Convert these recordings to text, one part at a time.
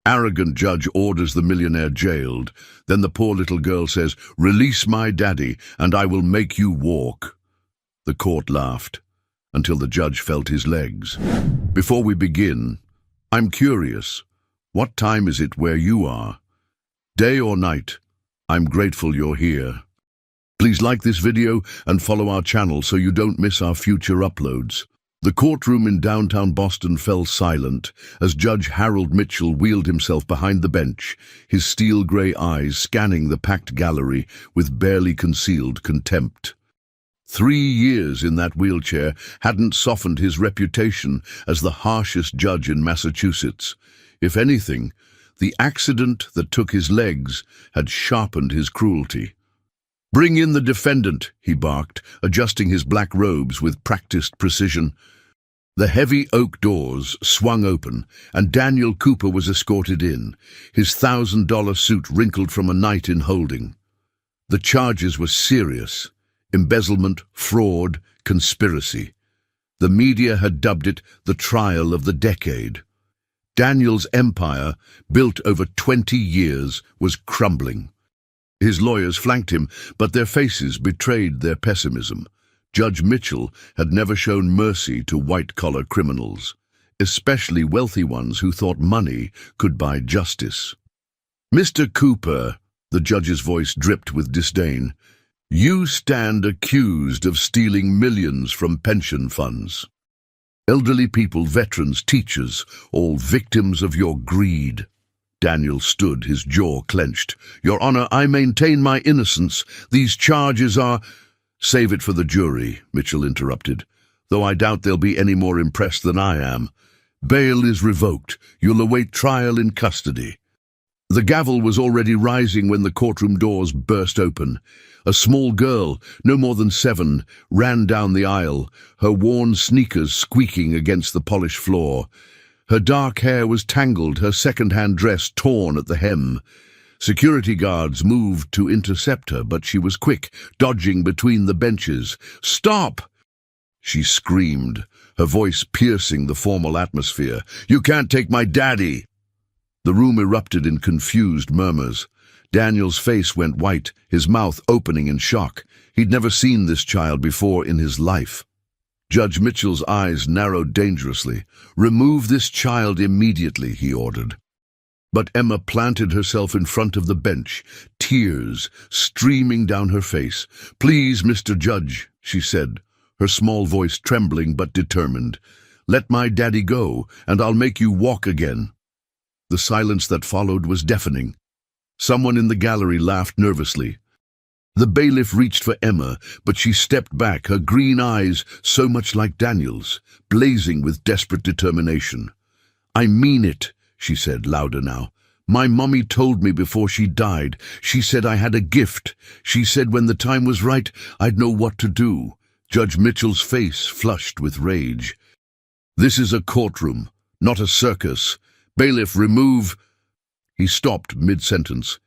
Arrogant judge orders the millionaire jailed. Then the poor little girl says, "Release my daddy, and I will make you walk." The court laughed, until the judge felt his legs. Before we begin, I'm curious. What time is it where you are? Day or night? I'm grateful you're here. Please like this video and follow our channel so you don't miss our future uploads. The courtroom in downtown Boston fell silent as Judge Harold Mitchell wheeled himself behind the bench, his steel-gray eyes scanning the packed gallery with barely concealed contempt. 3 years in that wheelchair hadn't softened his reputation as the harshest judge in Massachusetts. If anything, the accident that took his legs had sharpened his cruelty. "Bring in the defendant," he barked, adjusting his black robes with practiced precision. The heavy oak doors swung open, and Daniel Cooper was escorted in, his $1,000 suit wrinkled from a night in holding. The charges were serious: embezzlement, fraud, conspiracy. The media had dubbed it the trial of the decade. Daniel's empire, built over 20 years, was crumbling. His lawyers flanked him, but their faces betrayed their pessimism. Judge Mitchell had never shown mercy to white-collar criminals, especially wealthy ones who thought money could buy justice. "Mr. Cooper," the judge's voice dripped with disdain, "you stand accused of stealing millions from pension funds. Elderly people, veterans, teachers, all victims of your greed." Daniel stood, his jaw clenched. "Your Honor, I maintain my innocence. These charges are—" "Save it for the jury," Mitchell interrupted, "though I doubt they'll be any more impressed than I am. Bail is revoked. You'll await trial in custody." The gavel was already rising when the courtroom doors burst open. A small girl, no more than 7, ran down the aisle, her worn sneakers squeaking against the polished floor. Her dark hair was tangled, her second-hand dress torn at the hem. Security guards moved to intercept her, but she was quick, dodging between the benches. "Stop!" she screamed, her voice piercing the formal atmosphere. "You can't take my daddy!" The room erupted in confused murmurs. Daniel's face went white, his mouth opening in shock. He'd never seen this child before in his life. Judge Mitchell's eyes narrowed dangerously. "Remove this child immediately," he ordered. But Emma planted herself in front of the bench, tears streaming down her face. "Please, Mr. Judge," she said, her small voice trembling but determined. "Let my daddy go, and I'll make you walk again." The silence that followed was deafening. Someone in the gallery laughed nervously. The bailiff reached for Emma, but she stepped back, her green eyes, so much like Daniel's, blazing with desperate determination. "I mean it," she said, louder now. "My mommy told me before she died. She said I had a gift. She said when the time was right, I'd know what to do." Judge Mitchell's face flushed with rage. "This is a courtroom, not a circus. Bailiff, remove—" He stopped mid-sentence.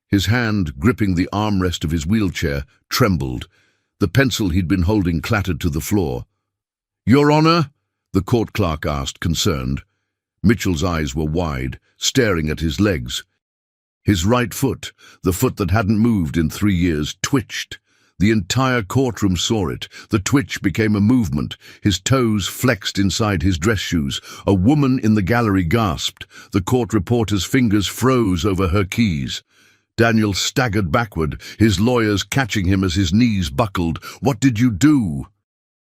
His hand, gripping the armrest of his wheelchair, trembled. The pencil he'd been holding clattered to the floor. "Your Honor?" the court clerk asked, concerned. Mitchell's eyes were wide, staring at his legs. His right foot, the foot that hadn't moved in 3 years, twitched. The entire courtroom saw it. The twitch became a movement. His toes flexed inside his dress shoes. A woman in the gallery gasped. The court reporter's fingers froze over her keys. Daniel staggered backward, his lawyers catching him as his knees buckled. "What did you do?"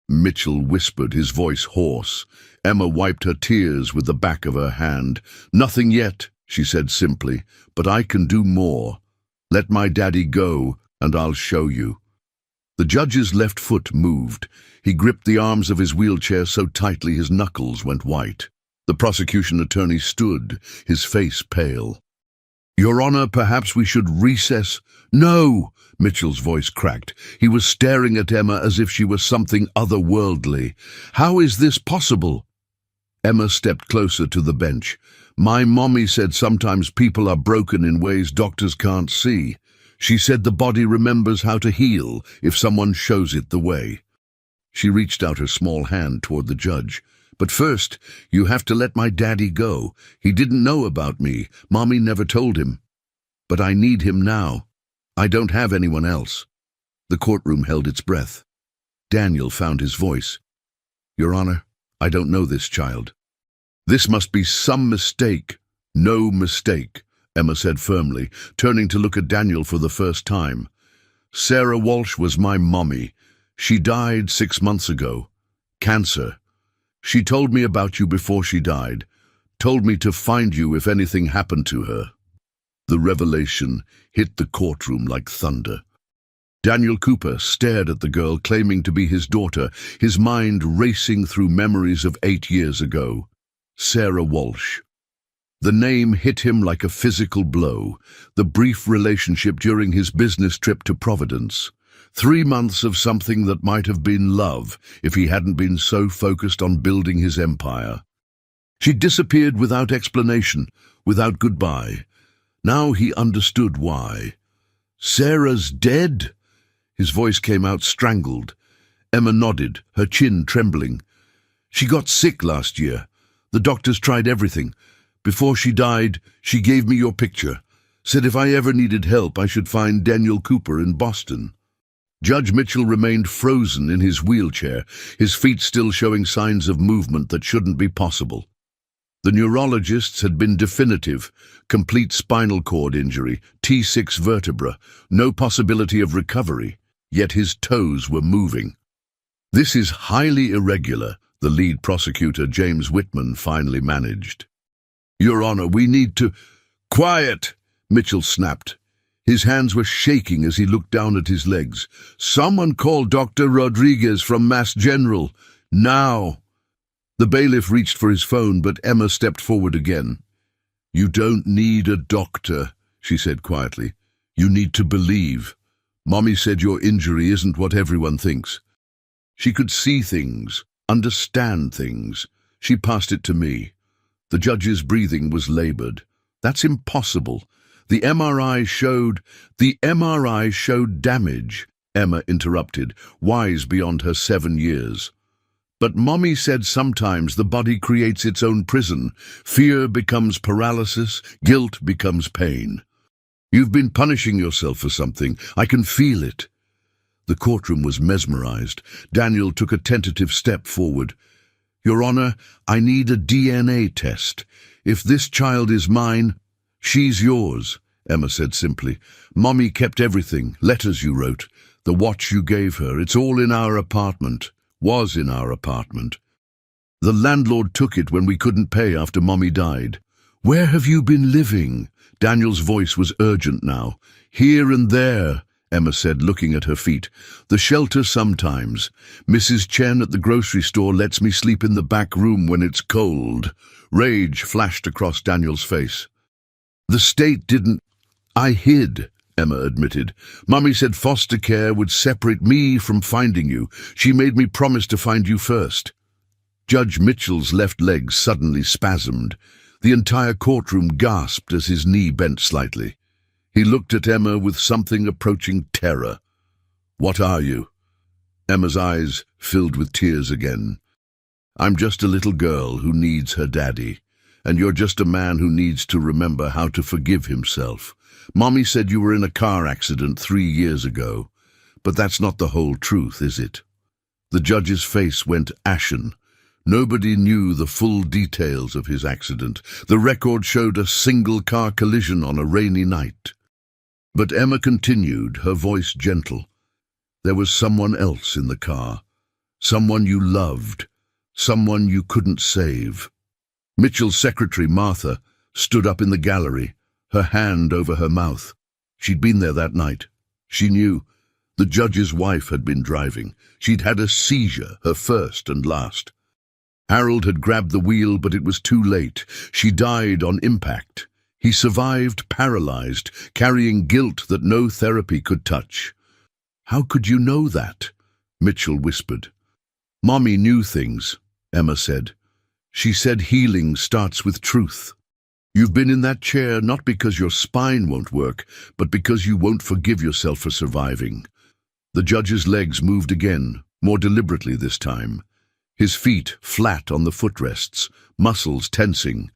Mitchell whispered, his voice hoarse. Emma wiped her tears with the back of her hand. "Nothing yet," she said simply, "but I can do more. Let my daddy go, and I'll show you." The judge's left foot moved. He gripped the arms of his wheelchair so tightly his knuckles went white. The prosecution attorney stood, his face pale. "Your Honor, perhaps we should recess—" "No!" Mitchell's voice cracked. He was staring at Emma as if she was something otherworldly. "How is this possible?" Emma stepped closer to the bench. "My mommy said sometimes people are broken in ways doctors can't see. She said the body remembers how to heal if someone shows it the way." She reached out her small hand toward the judge. But first, you have to let my daddy go. He didn't know about me. Mommy never told him. But I need him now. I don't have anyone else." The courtroom held its breath. Daniel found his voice. "Your Honor, I don't know this child." "This must be some mistake." "No mistake," Emma said firmly, turning to look at Daniel for the first time. "Sarah Walsh was my mommy. She died 6 months ago. Cancer. She told me about you before she died. Told me to find you if anything happened to her." The revelation hit the courtroom like thunder. Daniel Cooper stared at the girl claiming to be his daughter, his mind racing through memories of 8 years ago. Sarah Walsh. The name hit him like a physical blow, the brief relationship during his business trip to Providence. 3 months of something that might have been love if he hadn't been so focused on building his empire. She disappeared without explanation, without goodbye. Now he understood why. "Sarah's dead?" His voice came out strangled. Emma nodded, her chin trembling. "She got sick last year. The doctors tried everything. Before she died, she gave me your picture. Said if I ever needed help, I should find Daniel Cooper in Boston." Judge Mitchell remained frozen in his wheelchair, his feet still showing signs of movement that shouldn't be possible. The neurologists had been definitive: complete spinal cord injury, T6 vertebra, no possibility of recovery, yet his toes were moving. "This is highly irregular," the lead prosecutor, James Whitman, finally managed. "Your Honor, we need to—" "Quiet!" Mitchell snapped. His hands were shaking as he looked down at his legs. "Someone call Dr. Rodriguez from Mass General. Now!" The bailiff reached for his phone, but Emma stepped forward again. "You don't need a doctor," she said quietly. "You need to believe. Mommy said your injury isn't what everyone thinks. She could see things, understand things. She passed it to me." The judge's breathing was labored. "That's impossible. The MRI showed damage," Emma interrupted, wise beyond her 7 years. "But Mommy said sometimes the body creates its own prison. Fear becomes paralysis, guilt becomes pain. You've been punishing yourself for something. I can feel it." The courtroom was mesmerized. Daniel took a tentative step forward. "Your Honor, I need a DNA test. If this child is mine, she's yours," Emma said simply. "Mommy kept everything, letters you wrote, the watch you gave her. It's all in our apartment. Was in our apartment. The landlord took it when we couldn't pay after Mommy died." "Where have you been living?" Daniel's voice was urgent now. "Here and there," Emma said, looking at her feet. "The shelter sometimes. Mrs. Chen at the grocery store lets me sleep in the back room when it's cold." Rage flashed across Daniel's face. "The state didn't—" "I hid," Emma admitted. "Mommy said foster care would separate me from finding you. She made me promise to find you first." Judge Mitchell's left leg suddenly spasmed. The entire courtroom gasped as his knee bent slightly. He looked at Emma with something approaching terror. "What are you?" Emma's eyes filled with tears again. "I'm just a little girl who needs her daddy, and you're just a man who needs to remember how to forgive himself. Mommy said you were in a car accident 3 years ago, but that's not the whole truth, is it?" The judge's face went ashen. Nobody knew the full details of his accident. The record showed a single car collision on a rainy night. But Emma continued, her voice gentle. "There was someone else in the car. Someone you loved. Someone you couldn't save." Mitchell's secretary, Martha, stood up in the gallery, her hand over her mouth. She'd been there that night. She knew. The judge's wife had been driving. She'd had a seizure, her first and last. Harold had grabbed the wheel, but it was too late. She died on impact. He survived paralyzed, carrying guilt that no therapy could touch. "How could you know that?" Mitchell whispered. "Mommy knew things," Emma said. "She said healing starts with truth. You've been in that chair not because your spine won't work, but because you won't forgive yourself for surviving." The judge's legs moved again, more deliberately this time. his feet flat on the footrests, muscles tensing.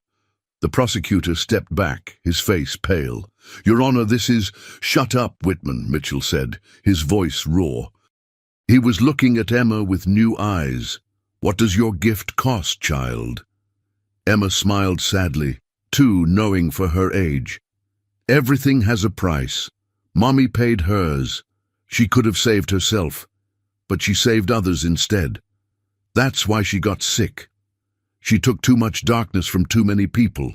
The prosecutor stepped back, his face pale. "Your Honor, this is—" "Shut up, Whitman," Mitchell said, his voice raw. He was looking at Emma with new eyes. "What does your gift cost, child?" Emma smiled sadly, too knowing for her age. "Everything has a price. Mommy paid hers. She could have saved herself, but she saved others instead. That's why she got sick. She took too much darkness from too many people."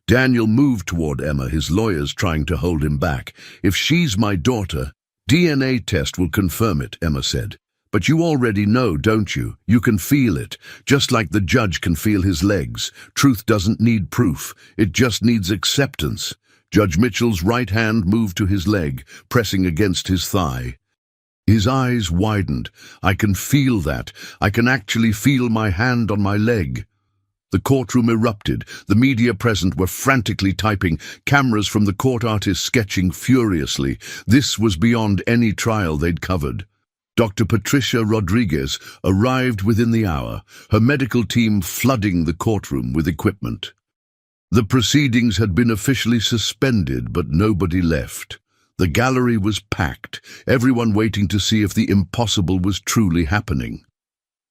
Daniel moved toward Emma, his lawyers trying to hold him back. "If she's my daughter, DNA test will confirm it," Emma said. "But you already know, don't you? You can feel it, just like the judge can feel his legs. Truth doesn't need proof, it just needs acceptance." Judge Mitchell's right hand moved to his leg, pressing against his thigh. His eyes widened. "I can feel that. I can actually feel my hand on my leg." The courtroom erupted. The media present were frantically typing, cameras from the court artists sketching furiously. This was beyond any trial they'd covered. Dr. Patricia Rodriguez arrived within the hour, her medical team flooding the courtroom with equipment. The proceedings had been officially suspended, but nobody left. The gallery was packed, everyone waiting to see if the impossible was truly happening.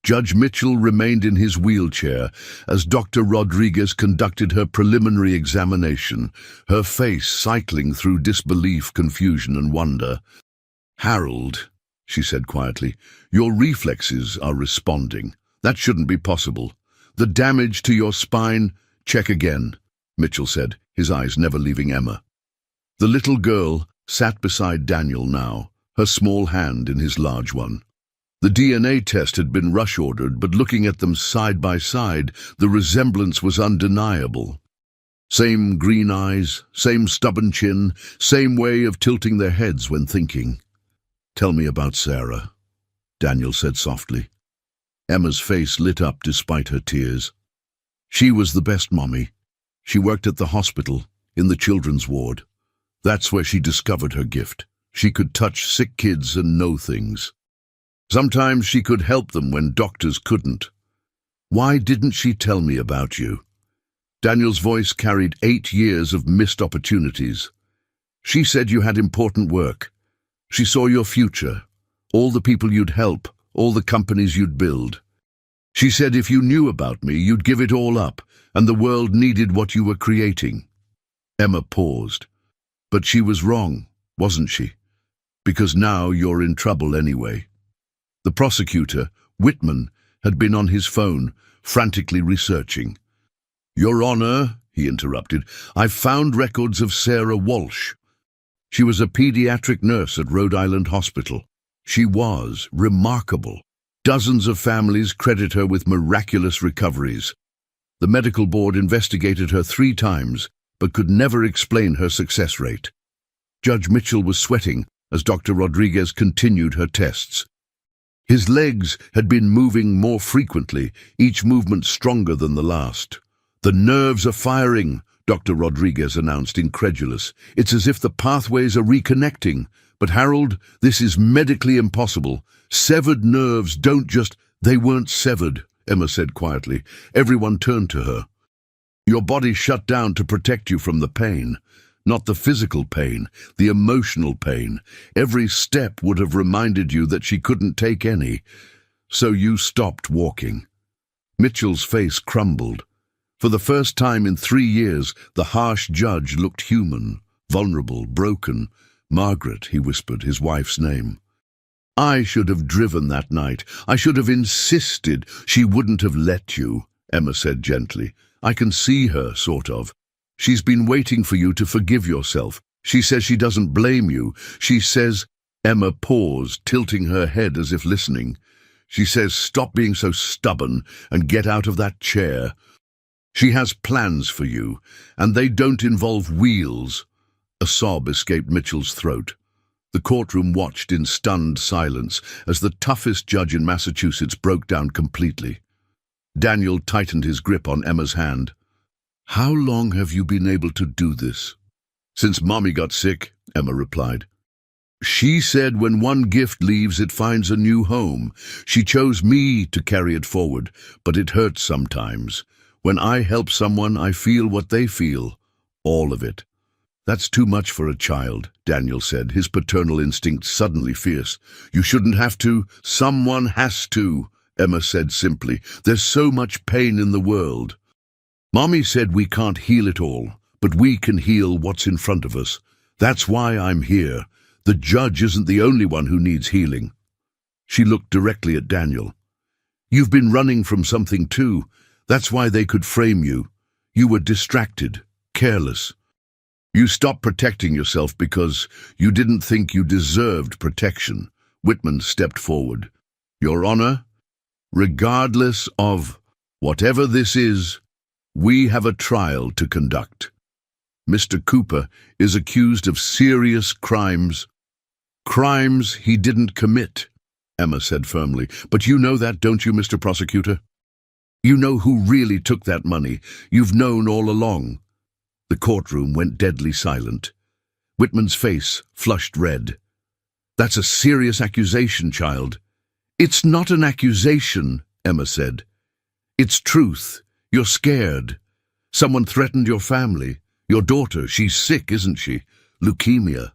Judge Mitchell remained in his wheelchair as Dr. Rodriguez conducted her preliminary examination, her face cycling through disbelief, confusion, and wonder. "Harold," she said quietly, "your reflexes are responding. That shouldn't be possible. The damage to your spine—" "Check again," Mitchell said, his eyes never leaving Emma. The little girl sat beside Daniel now, her small hand in his large one. The DNA test had been rush-ordered, but looking at them side by side, the resemblance was undeniable. Same green eyes, same stubborn chin, same way of tilting their heads when thinking. "Tell me about Sarah," Daniel said softly. Emma's face lit up despite her tears. "She was the best mommy. She worked at the hospital, in the children's ward. That's where she discovered her gift. She could touch sick kids and know things. Sometimes she could help them when doctors couldn't. Why didn't she tell me about you?" Daniel's voice carried 8 years of missed opportunities. "She said you had important work. She saw your future, all the people you'd help, all the companies you'd build. She said if you knew about me, you'd give it all up, and the world needed what you were creating." Emma paused. "But she was wrong, wasn't she? Because now you're in trouble anyway." The prosecutor, Whitman, had been on his phone, frantically researching. "Your Honor," he interrupted, "I've found records of Sarah Walsh. She was a pediatric nurse at Rhode Island Hospital. She was remarkable. Dozens of families credit her with miraculous recoveries. The medical board investigated her 3 times, but could never explain her success rate." Judge Mitchell was sweating as Dr. Rodriguez continued her tests. His legs had been moving more frequently, each movement stronger than the last. "The nerves are firing," Dr. Rodriguez announced, incredulous. "It's as if the pathways are reconnecting. But Harold, this is medically impossible. Severed nerves don't just—" "They weren't severed," Emma said quietly. Everyone turned to her. "Your body shut down to protect you from the pain. Not the physical pain, the emotional pain. Every step would have reminded you that she couldn't take any. So you stopped walking." Mitchell's face crumbled. For the first time in 3 years, the harsh judge looked human, vulnerable, broken. "Margaret," he whispered, his wife's name. "I should have driven that night. I should have insisted." "She wouldn't have let you," Emma said gently. "I can see her, sort of. She's been waiting for you to forgive yourself. She says she doesn't blame you. She says—" Emma paused, tilting her head as if listening. "She says stop being so stubborn and get out of that chair. She has plans for you, and they don't involve wheels." A sob escaped Mitchell's throat. The courtroom watched in stunned silence as the toughest judge in Massachusetts broke down completely. Daniel tightened his grip on Emma's hand. "How long have you been able to do this?" "Since Mommy got sick," Emma replied. She said when one gift leaves, it finds a new home. She chose me to carry it forward, but it hurts sometimes. When I help someone, I feel what they feel. All of it. That's too much for a child, Daniel said, his paternal instinct suddenly fierce. You shouldn't have to. Someone has to, Emma said simply. There's so much pain in the world. Mommy said we can't heal it all, but we can heal what's in front of us. That's why I'm here. The judge isn't the only one who needs healing. She looked directly at Daniel. You've been running from something too. That's why they could frame you. You were distracted, careless. You stopped protecting yourself because you didn't think you deserved protection. Whitman stepped forward. Your Honor, regardless of whatever this is, we have a trial to conduct. Mr. Cooper is accused of serious crimes. Crimes he didn't commit, Emma said firmly. But you know that, don't you, Mr. Prosecutor? You know who really took that money. You've known all along. The courtroom went deadly silent. Whitman's face flushed red. That's a serious accusation, child. It's not an accusation, Emma said. It's truth. You're scared. Someone threatened your family. Your daughter, she's sick, isn't she? Leukemia.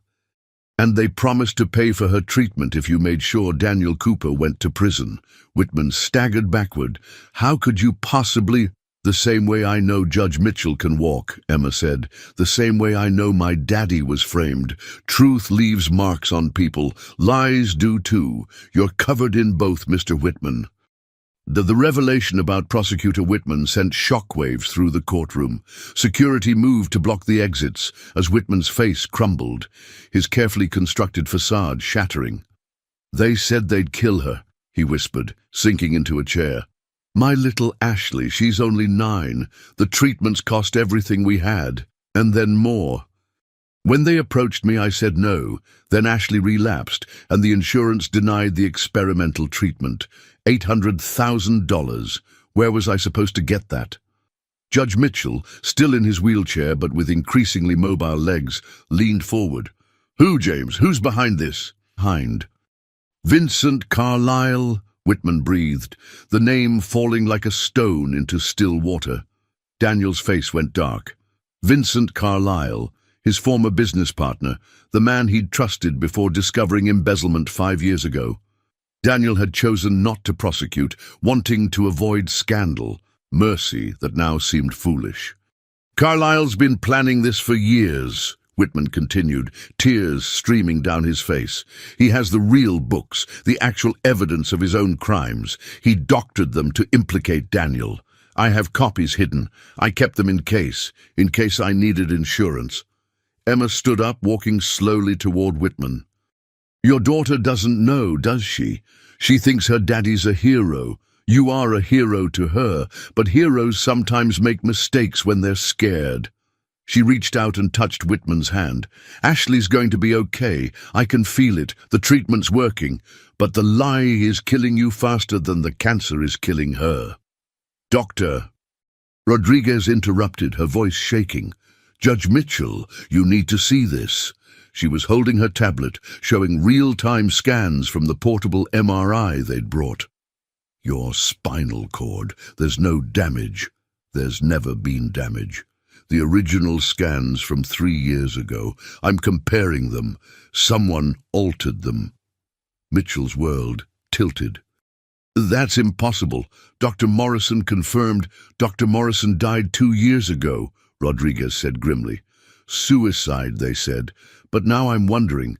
And they promised to pay for her treatment if you made sure Daniel Cooper went to prison. Whitman staggered backward. How could you possibly... The same way I know Judge Mitchell can walk, Emma said. The same way I know my daddy was framed. Truth leaves marks on people. Lies do too. You're covered in both, Mr. Whitman. The revelation about Prosecutor Whitman sent shockwaves through the courtroom. Security moved to block the exits as Whitman's face crumbled, his carefully constructed facade shattering. They said they'd kill her, he whispered, sinking into a chair. My little Ashley, she's only 9. The treatments cost everything we had, and then more. When they approached me, I said no. Then Ashley relapsed, and the insurance denied the experimental treatment. $800,000. Where was I supposed to get that? Judge Mitchell, still in his wheelchair but with increasingly mobile legs, leaned forward. Who, James? Who's behind this? Hind. Vincent Carlyle, Whitman breathed, the name falling like a stone into still water. Daniel's face went dark. Vincent Carlyle, his former business partner, the man he'd trusted before discovering embezzlement 5 years ago. Daniel had chosen not to prosecute, wanting to avoid scandal, mercy that now seemed foolish. Carlyle's been planning this for years, Whitman continued, tears streaming down his face. He has the real books, the actual evidence of his own crimes. He doctored them to implicate Daniel. I have copies hidden. I kept them in case I needed insurance. Emma stood up, walking slowly toward Whitman. Your daughter doesn't know, does she? She thinks her daddy's a hero. You are a hero to her, but heroes sometimes make mistakes when they're scared. She reached out and touched Whitman's hand. Ashley's going to be okay. I can feel it. The treatment's working. But the lie is killing you faster than the cancer is killing her. Doctor. Rodriguez interrupted, her voice shaking. Judge Mitchell, you need to see this. She was holding her tablet, showing real-time scans from the portable MRI they'd brought. Your spinal cord. There's no damage. There's never been damage. The original scans from 3 years ago. I'm comparing them. Someone altered them. Mitchell's world tilted. That's impossible. Dr. Morrison confirmed. Dr. Morrison died 2 years ago, Rodriguez said grimly. Suicide, they said. But now I'm wondering.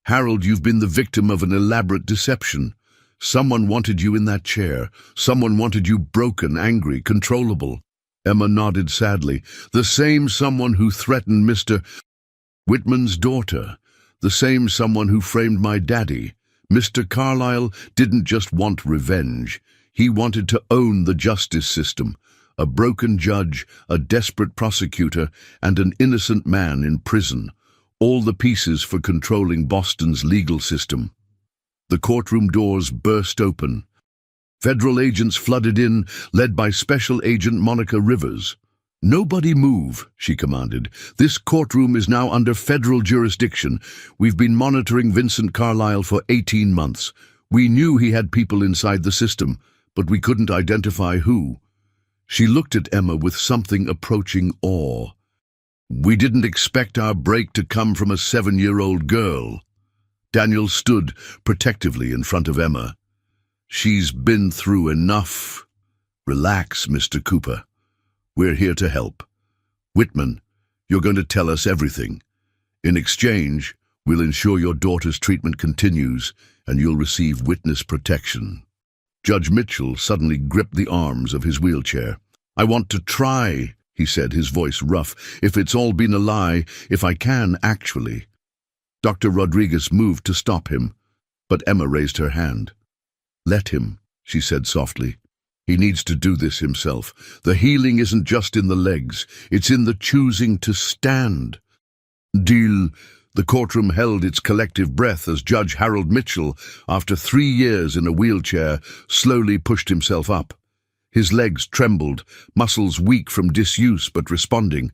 Harold, you've been the victim of an elaborate deception. Someone wanted you in that chair. Someone wanted you broken, angry, controllable. Emma nodded sadly. The same someone who threatened Mr. Whitman's daughter. The same someone who framed my daddy. Mr. Carlyle didn't just want revenge. He wanted to own the justice system. A broken judge, a desperate prosecutor, and an innocent man in prison. All the pieces for controlling Boston's legal system. The courtroom doors burst open. Federal agents flooded in, led by Special Agent Monica Rivers. "Nobody move," she commanded. "This courtroom is now under federal jurisdiction. We've been monitoring Vincent Carlyle for 18 months. We knew he had people inside the system, but we couldn't identify who." She looked at Emma with something approaching awe. "We didn't expect our break to come from a 7-year-old girl." Daniel stood protectively in front of Emma. "She's been through enough. Relax, Mr. Cooper. We're here to help. Whitman, you're going to tell us everything. In exchange, we'll ensure your daughter's treatment continues and you'll receive witness protection." Judge Mitchell suddenly gripped the arms of his wheelchair. "I want to try," he said, his voice rough. "If it's all been a lie, if I can, actually." Dr. Rodriguez moved to stop him, but Emma raised her hand. "Let him," she said softly. "He needs to do this himself. The healing isn't just in the legs, it's in the choosing to stand." Deal. The courtroom held its collective breath as Judge Harold Mitchell, after 3 years in a wheelchair, slowly pushed himself up. His legs trembled, muscles weak from disuse but responding.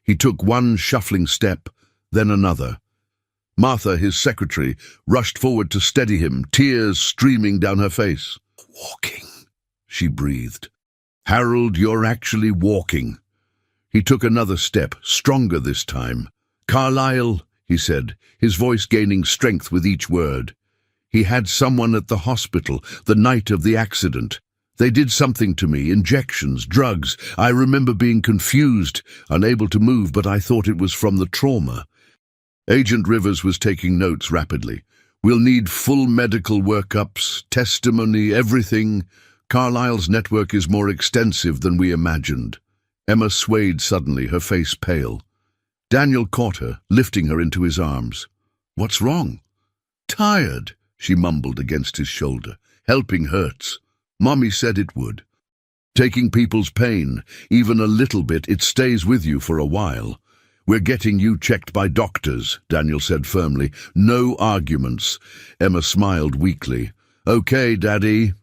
He took one shuffling step, then another. Martha, his secretary, rushed forward to steady him, tears streaming down her face. "Walking," she breathed. "Harold, you're actually walking." He took another step, stronger this time. "Carlyle," he said, his voice gaining strength with each word. "He had someone at the hospital the night of the accident. They did something to me, injections, drugs. I remember being confused, unable to move, but I thought it was from the trauma." Agent Rivers was taking notes rapidly. "We'll need full medical workups, testimony, everything. Carlyle's network is more extensive than we imagined." Emma swayed suddenly, her face pale. Daniel caught her, lifting her into his arms. "What's wrong?" "Tired," she mumbled against his shoulder. "Helping hurts. Mommy said it would. Taking people's pain, even a little bit, it stays with you for a while. We're getting you checked by doctors," Daniel said firmly. "No arguments." Emma smiled weakly. "Okay, Daddy."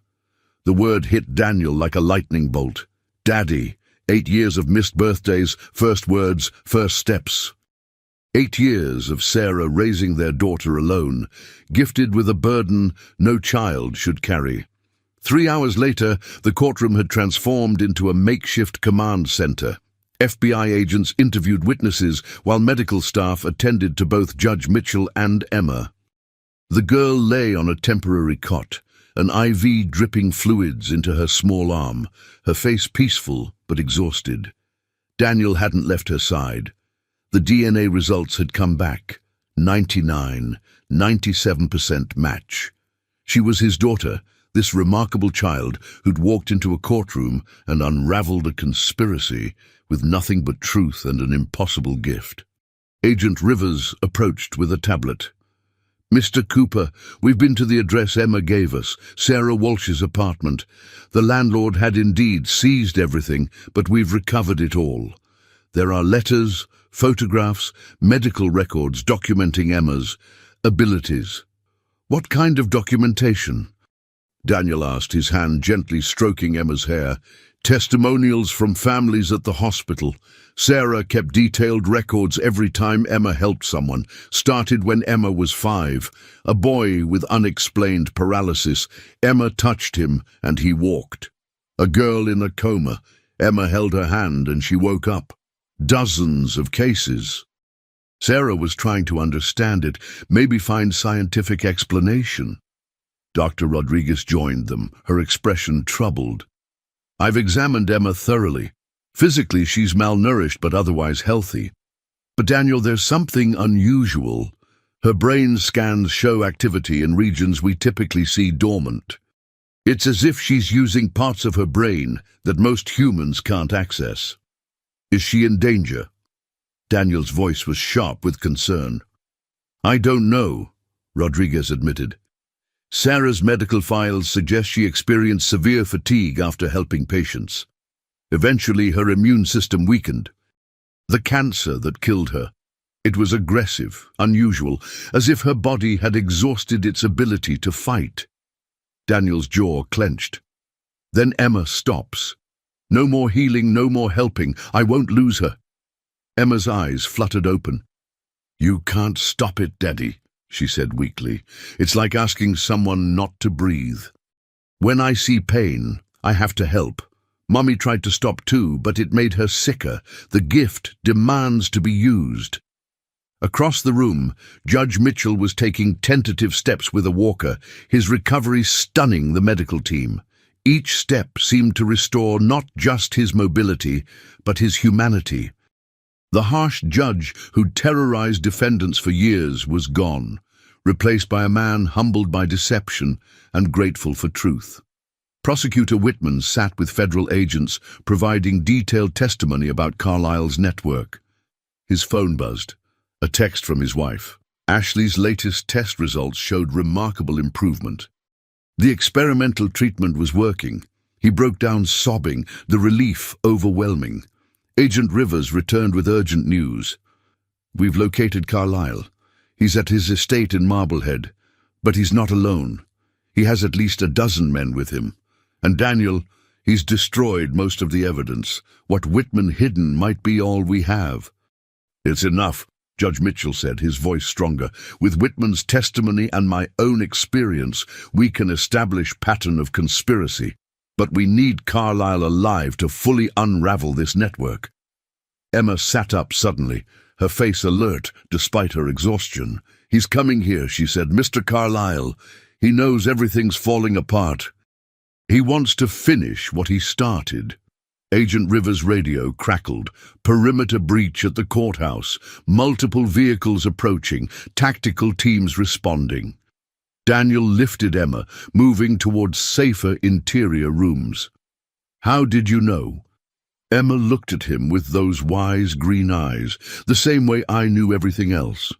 The word hit Daniel like a lightning bolt. Daddy. 8 years of missed birthdays, first words, first steps. 8 years of Sarah raising their daughter alone, gifted with a burden no child should carry. 3 hours later, the courtroom had transformed into a makeshift command center. FBI agents interviewed witnesses while medical staff attended to both Judge Mitchell and Emma. The girl lay on a temporary cot, an IV dripping fluids into her small arm, her face peaceful but exhausted. Daniel hadn't left her side. The DNA results had come back. 97% match. She was his daughter, this remarkable child who'd walked into a courtroom and unraveled a conspiracy with nothing but truth and an impossible gift. Agent Rivers approached with a tablet. "Mr. Cooper, we've been to the address Emma gave us, Sarah Walsh's apartment. The landlord had indeed seized everything, but we've recovered it all. There are letters, photographs, medical records documenting Emma's abilities." "What kind of documentation?" Daniel asked, his hand gently stroking Emma's hair. "Testimonials from families at the hospital. Sarah kept detailed records every time Emma helped someone. Started when Emma was 5. A boy with unexplained paralysis. Emma touched him and he walked. A girl in a coma. Emma held her hand and she woke up. Dozens of cases." Sarah was trying to understand it, maybe find scientific explanation. Dr. Rodriguez joined them, her expression troubled. "I've examined Emma thoroughly. Physically, she's malnourished but otherwise healthy. But Daniel, there's something unusual. Her brain scans show activity in regions we typically see dormant. It's as if she's using parts of her brain that most humans can't access." "Is she in danger?" Daniel's voice was sharp with concern. "I don't know," Rodriguez admitted. "Sarah's medical files suggest she experienced severe fatigue after helping patients. Eventually, her immune system weakened. The cancer that killed her. It was aggressive, unusual, as if her body had exhausted its ability to fight." Daniel's jaw clenched. "Then Emma stops. No more healing, no more helping. I won't lose her. Emma's eyes fluttered open. You can't stop it, Daddy, she said weakly. It's like asking someone not to breathe. When I see pain, I have to help. Mummy tried to stop too, but it made her sicker. The gift demands to be used. Across the room, Judge Mitchell was taking tentative steps with a walker, his recovery stunning the medical team. Each step seemed to restore not just his mobility, but his humanity. The harsh judge who'd terrorized defendants for years was gone, replaced by a man humbled by deception and grateful for truth. Prosecutor Whitman sat with federal agents, providing detailed testimony about Carlisle's network. His phone buzzed. A text from his wife. Ashley's latest test results showed remarkable improvement. The experimental treatment was working. He broke down sobbing, the relief overwhelming. Agent Rivers returned with urgent news. We've located Carlisle. He's at his estate in Marblehead. But he's not alone. He has at least a dozen men with him. And Daniel, he's destroyed most of the evidence. What Whitman hidden might be all we have. It's enough, Judge Mitchell said, his voice stronger. With Whitman's testimony and my own experience, we can establish pattern of conspiracy. But we need Carlisle alive to fully unravel this network. Emma sat up suddenly, her face alert despite her exhaustion. He's coming here, she said. Mr. Carlisle. He knows everything's falling apart. He wants to finish what he started. Agent Rivers' radio crackled. Perimeter breach at the courthouse. Multiple vehicles approaching. Tactical teams responding. Daniel lifted Emma, moving towards safer interior rooms. How did you know? Emma looked at him with those wise green eyes, the same way I knew everything else.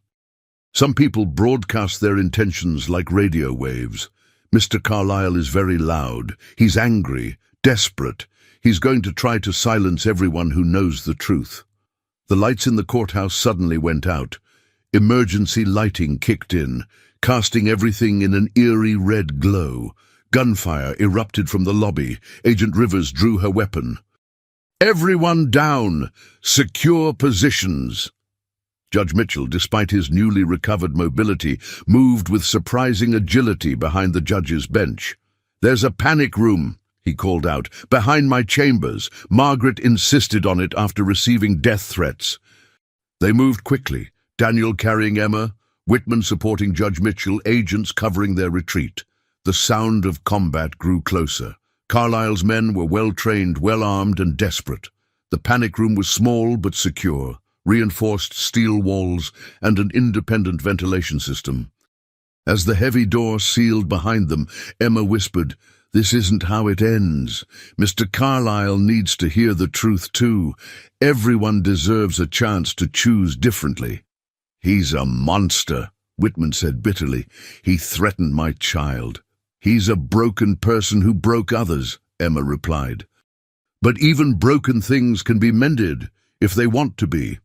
Some people broadcast their intentions like radio waves. Mr. Carlisle is very loud. He's angry, desperate. He's going to try to silence everyone who knows the truth. The lights in the courthouse suddenly went out. Emergency lighting kicked in, casting everything in an eerie red glow. Gunfire erupted from the lobby. Agent Rivers drew her weapon. Everyone down! Secure positions! Judge Mitchell, despite his newly recovered mobility, moved with surprising agility behind the judge's bench. There's a panic room, he called out, behind my chambers. Margaret insisted on it after receiving death threats. They moved quickly, Daniel carrying Emma, Whitman supporting Judge Mitchell, agents covering their retreat. The sound of combat grew closer. Carlisle's men were well-trained, well-armed, and desperate. The panic room was small but secure, reinforced steel walls and an independent ventilation system. As the heavy door sealed behind them, Emma whispered, "This isn't how it ends. Mr. Carlisle needs to hear the truth too. Everyone deserves a chance to choose differently." "He's a monster," Whitman said bitterly. "He threatened my child." "He's a broken person who broke others," Emma replied. "But even broken things can be mended, if they want to be."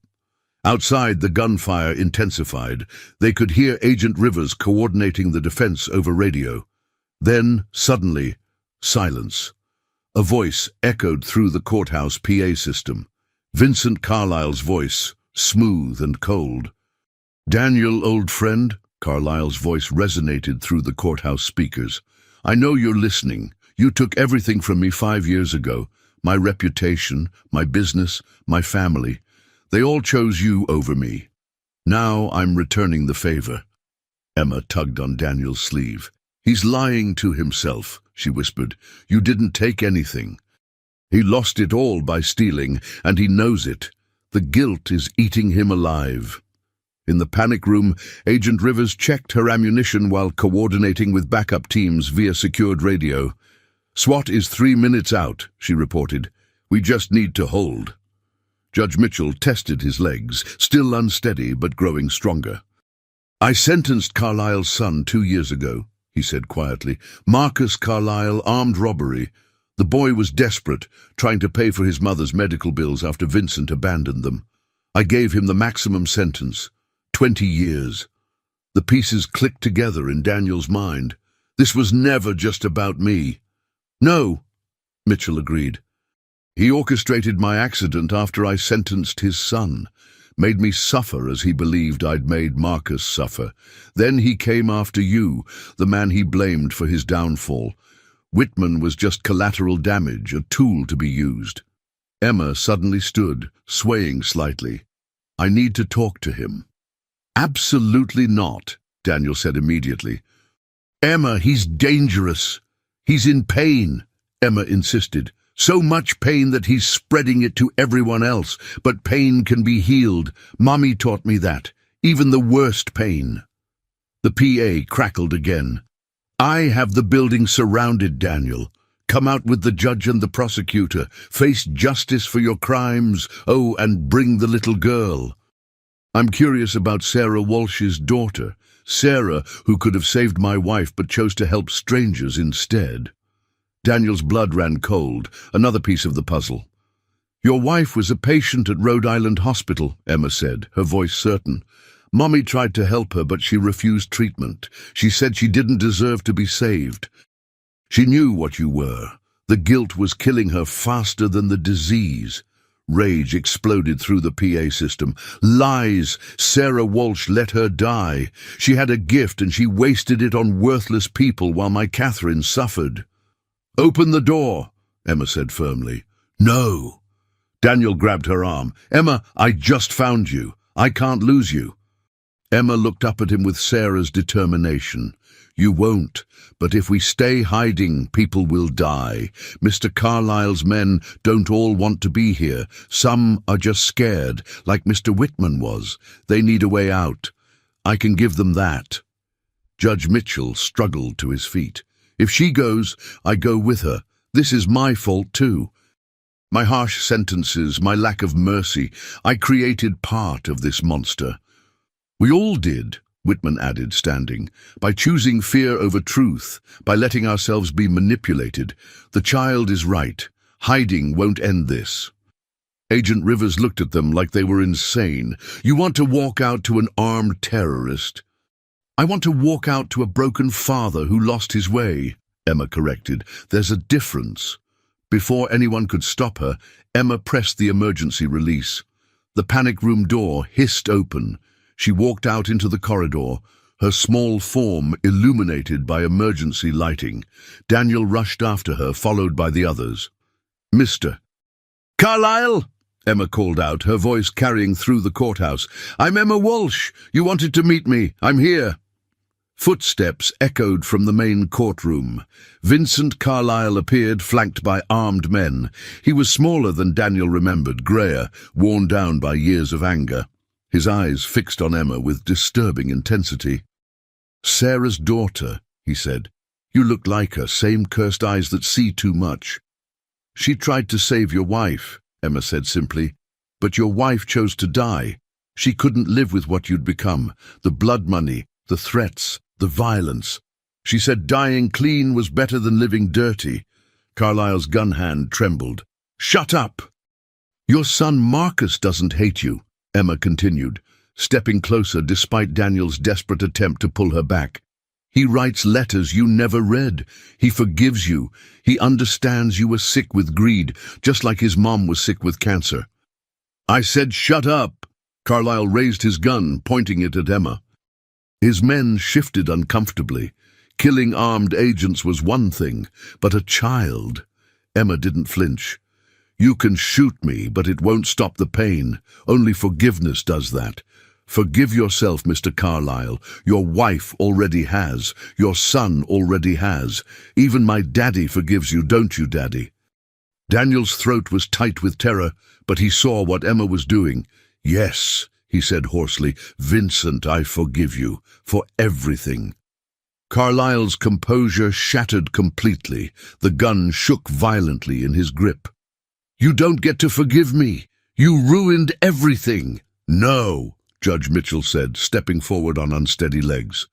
Outside, the gunfire intensified. They could hear Agent Rivers coordinating the defense over radio. Then, suddenly, silence. A voice echoed through the courthouse PA system. Vincent Carlisle's voice, smooth and cold. "Daniel, old friend," Carlisle's voice resonated through the courthouse speakers. "I know you're listening. You took everything from me 5 years ago. My reputation, my business, my family. They all chose you over me. Now I'm returning the favor." Emma tugged on Daniel's sleeve. "He's lying to himself," she whispered. "You didn't take anything. He lost it all by stealing, and he knows it. The guilt is eating him alive." In the panic room, Agent Rivers checked her ammunition while coordinating with backup teams via secured radio. "SWAT is 3 minutes out," she reported. "We just need to hold." Judge Mitchell tested his legs, still unsteady but growing stronger. "I sentenced Carlisle's son 2 years ago," he said quietly. "Marcus Carlisle, armed robbery. The boy was desperate, trying to pay for his mother's medical bills after Vincent abandoned them. I gave him the maximum sentence, 20 years. The pieces clicked together in Daniel's mind. This was never just about me. "No," Mitchell agreed. He orchestrated my accident after I sentenced his son, made me suffer as he believed I'd made Marcus suffer. Then he came after you, the man he blamed for his downfall. Whitman was just collateral damage, a tool to be used. Emma suddenly stood, swaying slightly. I need to talk to him. Absolutely not, Daniel said immediately. Emma, he's dangerous. He's in pain, Emma insisted. So much pain that he's spreading it to everyone else. But pain can be healed. Mommy taught me that. Even the worst pain. The PA crackled again. I have the building surrounded, Daniel. Come out with the judge and the prosecutor. Face justice for your crimes. Oh, and bring the little girl. I'm curious about Sarah Walsh's daughter. Sarah, who could have saved my wife but chose to help strangers instead. Daniel's blood ran cold, another piece of the puzzle. Your wife was a patient at Rhode Island Hospital, Emma said, her voice certain. Mommy tried to help her, but she refused treatment. She said she didn't deserve to be saved. She knew what you were. The guilt was killing her faster than the disease. Rage exploded through the PA system. Lies! Sarah Walsh let her die. She had a gift and she wasted it on worthless people while my Catherine suffered. Open the door, Emma said firmly. No. Daniel grabbed her arm. Emma, I just found you. I can't lose you. Emma looked up at him with Sarah's determination. You won't, but if we stay hiding, people will die. Mr. Carlyle's men don't all want to be here. Some are just scared, like Mr. Whitman was. They need a way out. I can give them that. Judge Mitchell struggled to his feet. If she goes, I go with her. This is my fault too. My harsh sentences, my lack of mercy. I created part of this monster. We all did, Whitman added, standing, by choosing fear over truth, by letting ourselves be manipulated. The child is right. Hiding won't end this. Agent Rivers looked at them like they were insane. You want to walk out to an armed terrorist? I want to walk out to a broken father who lost his way, Emma corrected. There's a difference. Before anyone could stop her, Emma pressed the emergency release. The panic room door hissed open. She walked out into the corridor, her small form illuminated by emergency lighting. Daniel rushed after her, followed by the others. Mr. Carlyle, Emma called out, her voice carrying through the courthouse. I'm Emma Walsh. You wanted to meet me. I'm here. Footsteps echoed from the main courtroom. Vincent Carlyle appeared, flanked by armed men. He was smaller than Daniel remembered, grayer, worn down by years of anger. His eyes fixed on Emma with disturbing intensity. Sarah's daughter, he said. You look like her, same cursed eyes that see too much. She tried to save your wife, Emma said simply. But your wife chose to die. She couldn't live with what you'd become. The blood money, the threats, the violence. She said dying clean was better than living dirty. Carlyle's gun hand trembled. Shut up! Your son Marcus doesn't hate you, Emma continued, stepping closer despite Daniel's desperate attempt to pull her back. He writes letters you never read. He forgives you. He understands you were sick with greed, just like his mom was sick with cancer. I said shut up. Carlyle raised his gun, pointing it at Emma. His men shifted uncomfortably. Killing armed agents was one thing, but a child. Emma didn't flinch. You can shoot me, but it won't stop the pain. Only forgiveness does that. Forgive yourself, Mr. Carlyle. Your wife already has. Your son already has. Even my daddy forgives you, don't you, Daddy? Daniel's throat was tight with terror, but he saw what Emma was doing. Yes, he said hoarsely. Vincent, I forgive you. For everything. Carlyle's composure shattered completely. The gun shook violently in his grip. You don't get to forgive me. You ruined everything. No, Judge Mitchell said, stepping forward on unsteady legs.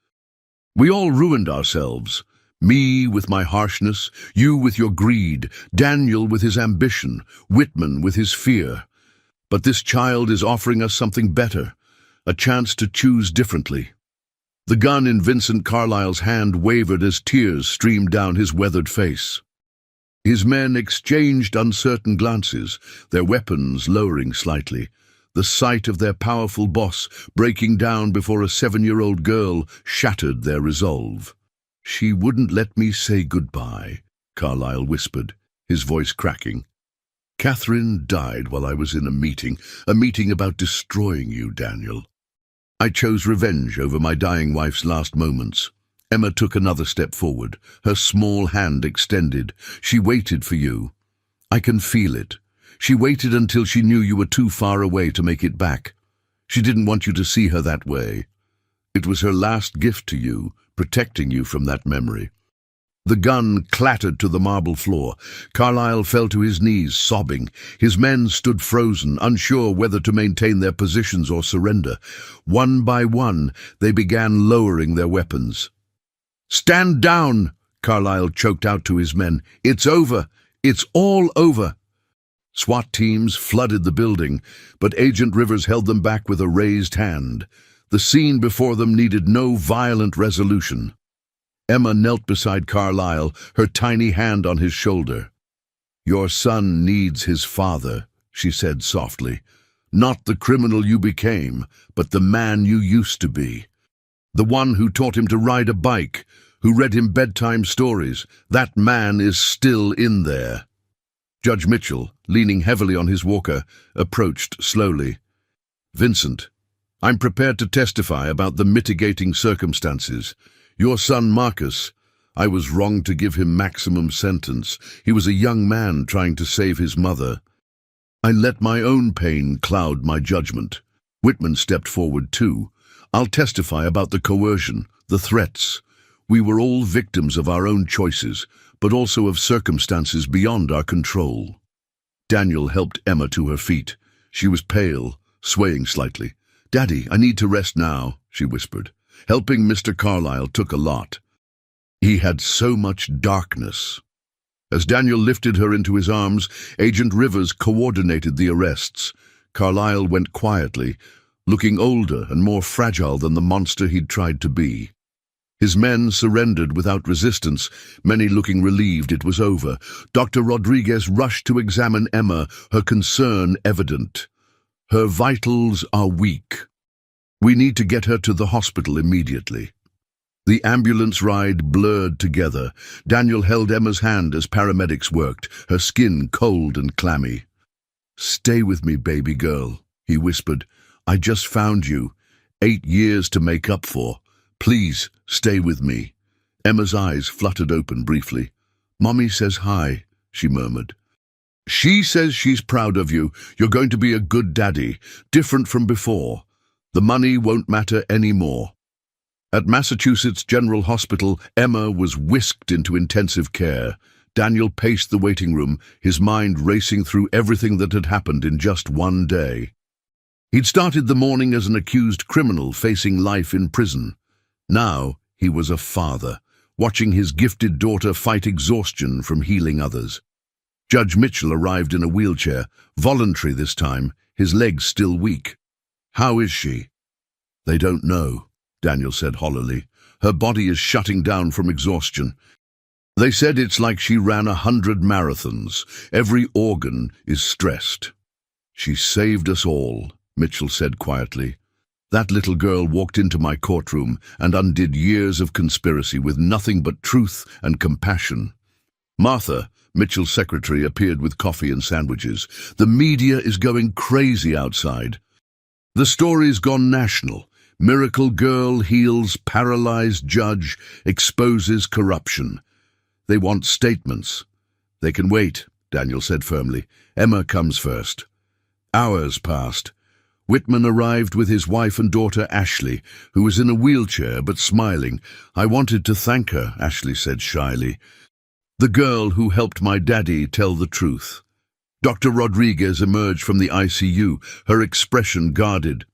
We all ruined ourselves. Me with my harshness, you with your greed, Daniel with his ambition, Whitman with his fear. But this child is offering us something better, a chance to choose differently. The gun in Vincent Carlyle's hand wavered as tears streamed down his weathered face. His men exchanged uncertain glances, their weapons lowering slightly. The sight of their powerful boss breaking down before a 7-year-old girl shattered their resolve. "She wouldn't let me say goodbye," Carlyle whispered, his voice cracking. "Catherine died while I was in a meeting about destroying you, Daniel. I chose revenge over my dying wife's last moments." Emma took another step forward, her small hand extended. "She waited for you. I can feel it. She waited until she knew you were too far away to make it back. She didn't want you to see her that way. It was her last gift to you, protecting you from that memory." The gun clattered to the marble floor. Carlyle fell to his knees, sobbing. His men stood frozen, unsure whether to maintain their positions or surrender. One by one, they began lowering their weapons. "Stand down!" Carlyle choked out to his men. "It's over. It's all over." SWAT teams flooded the building, but Agent Rivers held them back with a raised hand. The scene before them needed no violent resolution. Emma knelt beside Carlyle, her tiny hand on his shoulder. "Your son needs his father," she said softly. "Not the criminal you became, but the man you used to be. The one who taught him to ride a bike, who read him bedtime stories. That man is still in there." Judge Mitchell, leaning heavily on his walker, approached slowly. "Vincent, I'm prepared to testify about the mitigating circumstances. Your son Marcus, I was wrong to give him maximum sentence. He was a young man trying to save his mother. I let my own pain cloud my judgment." Whitman stepped forward too. "I'll testify about the coercion, the threats. We were all victims of our own choices, but also of circumstances beyond our control." Daniel helped Emma to her feet. She was pale, swaying slightly. "Daddy, I need to rest now," she whispered. Helping Mr. Carlyle took a lot. He had so much darkness. As Daniel lifted her into his arms, Agent Rivers coordinated the arrests. Carlyle went quietly, looking older and more fragile than the monster he'd tried to be. His men surrendered without resistance, many looking relieved it was over. Dr. Rodriguez rushed to examine Emma, her concern evident. "Her vitals are weak. We need to get her to the hospital immediately." The ambulance ride blurred together. Daniel held Emma's hand as paramedics worked, her skin cold and clammy. "Stay with me, baby girl," he whispered. "I just found you. 8 years to make up for. Please, stay with me." Emma's eyes fluttered open briefly. "Mommy says hi," she murmured. "She says she's proud of you. You're going to be a good daddy, different from before. The money won't matter anymore." At Massachusetts General Hospital, Emma was whisked into intensive care. Daniel paced the waiting room, his mind racing through everything that had happened in just one day. He'd started the morning as an accused criminal facing life in prison. Now he was a father, watching his gifted daughter fight exhaustion from healing others. Judge Mitchell arrived in a wheelchair, voluntary this time, his legs still weak. "How is she?" "They don't know," Daniel said hollowly. "Her body is shutting down from exhaustion. They said it's like she ran 100 marathons. Every organ is stressed." "She saved us all," Mitchell said quietly. "That little girl walked into my courtroom and undid years of conspiracy with nothing but truth and compassion." Martha, Mitchell's secretary, appeared with coffee and sandwiches. "The media is going crazy outside. The story's gone national. Miracle girl heals paralyzed judge, exposes corruption. They want statements." "They can wait," Daniel said firmly. "Emma comes first." Hours passed. Whitman arrived with his wife and daughter Ashley, who was in a wheelchair but smiling. "I wanted to thank her," Ashley said shyly. "The girl who helped my daddy tell the truth." Dr. Rodriguez emerged from the ICU, her expression guarded.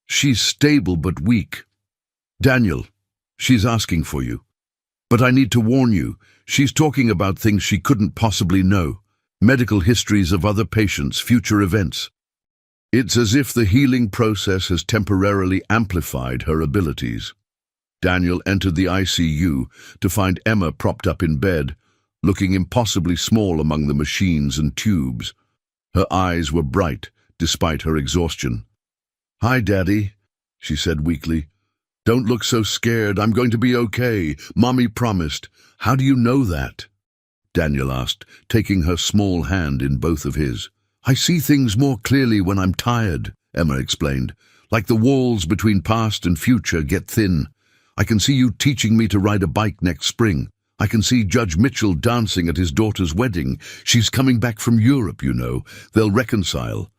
"She's stable but weak. Daniel, she's asking for you. But I need to warn you, she's talking about things she couldn't possibly know. Medical histories of other patients, future events. It's as if the healing process has temporarily amplified her abilities." Daniel entered the ICU to find Emma propped up in bed, looking impossibly small among the machines and tubes. Her eyes were bright, despite her exhaustion. "Hi, Daddy," she said weakly. "Don't look so scared. I'm going to be okay. Mommy promised." "How do you know that?" Daniel asked, taking her small hand in both of his. "I see things more clearly when I'm tired," Emma explained. "Like the walls between past and future get thin. I can see you teaching me to ride a bike next spring. I can see Judge Mitchell dancing at his daughter's wedding. She's coming back from Europe, you know. They'll reconcile."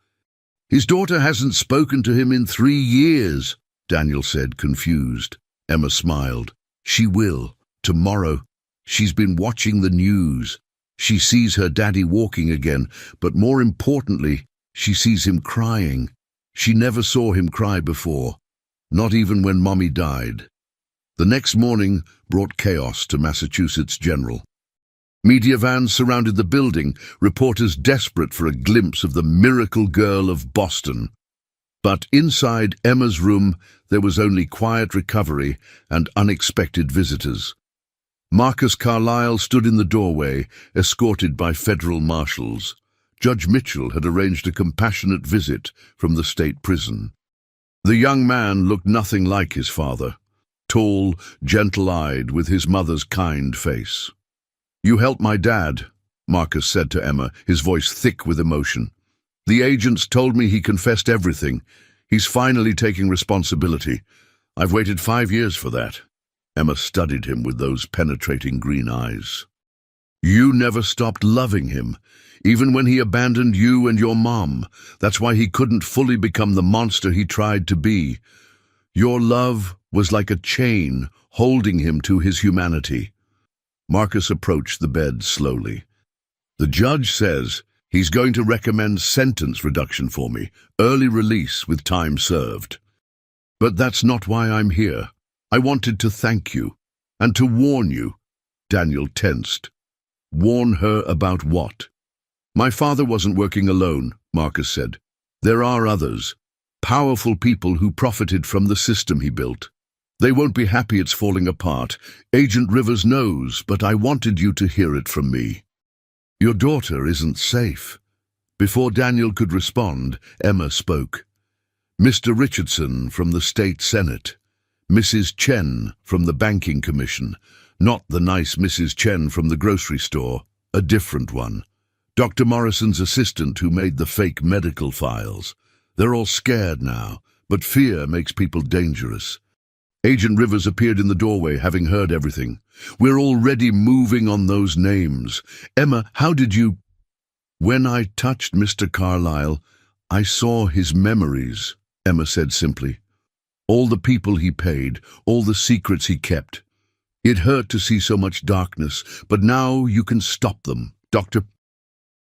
"His daughter hasn't spoken to him in 3 years, Daniel said, confused. Emma smiled. "She will. Tomorrow. She's been watching the news. She sees her daddy walking again, but more importantly, she sees him crying. She never saw him cry before, not even when Mommy died." The next morning brought chaos to Massachusetts General. Media vans surrounded the building, reporters desperate for a glimpse of the miracle girl of Boston. But inside Emma's room, there was only quiet recovery and unexpected visitors. Marcus Carlyle stood in the doorway, escorted by federal marshals. Judge Mitchell had arranged a compassionate visit from the state prison. The young man looked nothing like his father, tall, gentle-eyed, with his mother's kind face. "You helped my dad," Marcus said to Emma, his voice thick with emotion. "The agents told me he confessed everything. He's finally taking responsibility. I've waited 5 years for that." Emma studied him with those penetrating green eyes. "You never stopped loving him, even when he abandoned you and your mom. That's why he couldn't fully become the monster he tried to be. Your love was like a chain holding him to his humanity." Marcus approached the bed slowly. "The judge says he's going to recommend sentence reduction for me, early release with time served. But that's not why I'm here. I wanted to thank you, and to warn you." Daniel tensed. "Warn her about what?" "My father wasn't working alone," Marcus said. "There are others, powerful people who profited from the system he built. They won't be happy it's falling apart. Agent Rivers knows, but I wanted you to hear it from me. Your daughter isn't safe." Before Daniel could respond, Emma spoke. "Mr. Richardson from the State Senate. Mrs. Chen from the Banking Commission. Not the nice Mrs. Chen from the grocery store, a different one. Dr. Morrison's assistant who made the fake medical files. They're all scared now, but fear makes people dangerous." Agent Rivers appeared in the doorway, having heard everything. "We're already moving on those names. Emma, how did you—" "When I touched Mr. Carlyle, I saw his memories," Emma said simply. "All the people he paid, all the secrets he kept. It hurt to see so much darkness, but now you can stop them, Dr.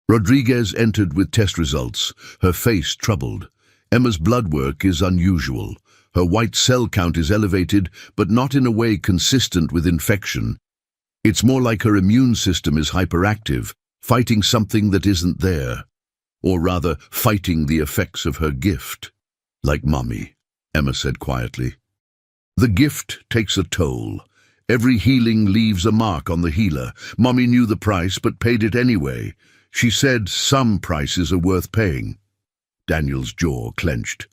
Rodriguez entered with test results, her face troubled. Emma's blood work is unusual. Her white cell count is elevated, but not in a way consistent with infection. It's more like her immune system is hyperactive, fighting something that isn't there. Or rather, fighting the effects of her gift. Like Mommy," Emma said quietly. "The gift takes a toll. Every healing leaves a mark on the healer. Mommy knew the price, but paid it anyway. She said some prices are worth paying." Daniel's jaw clenched.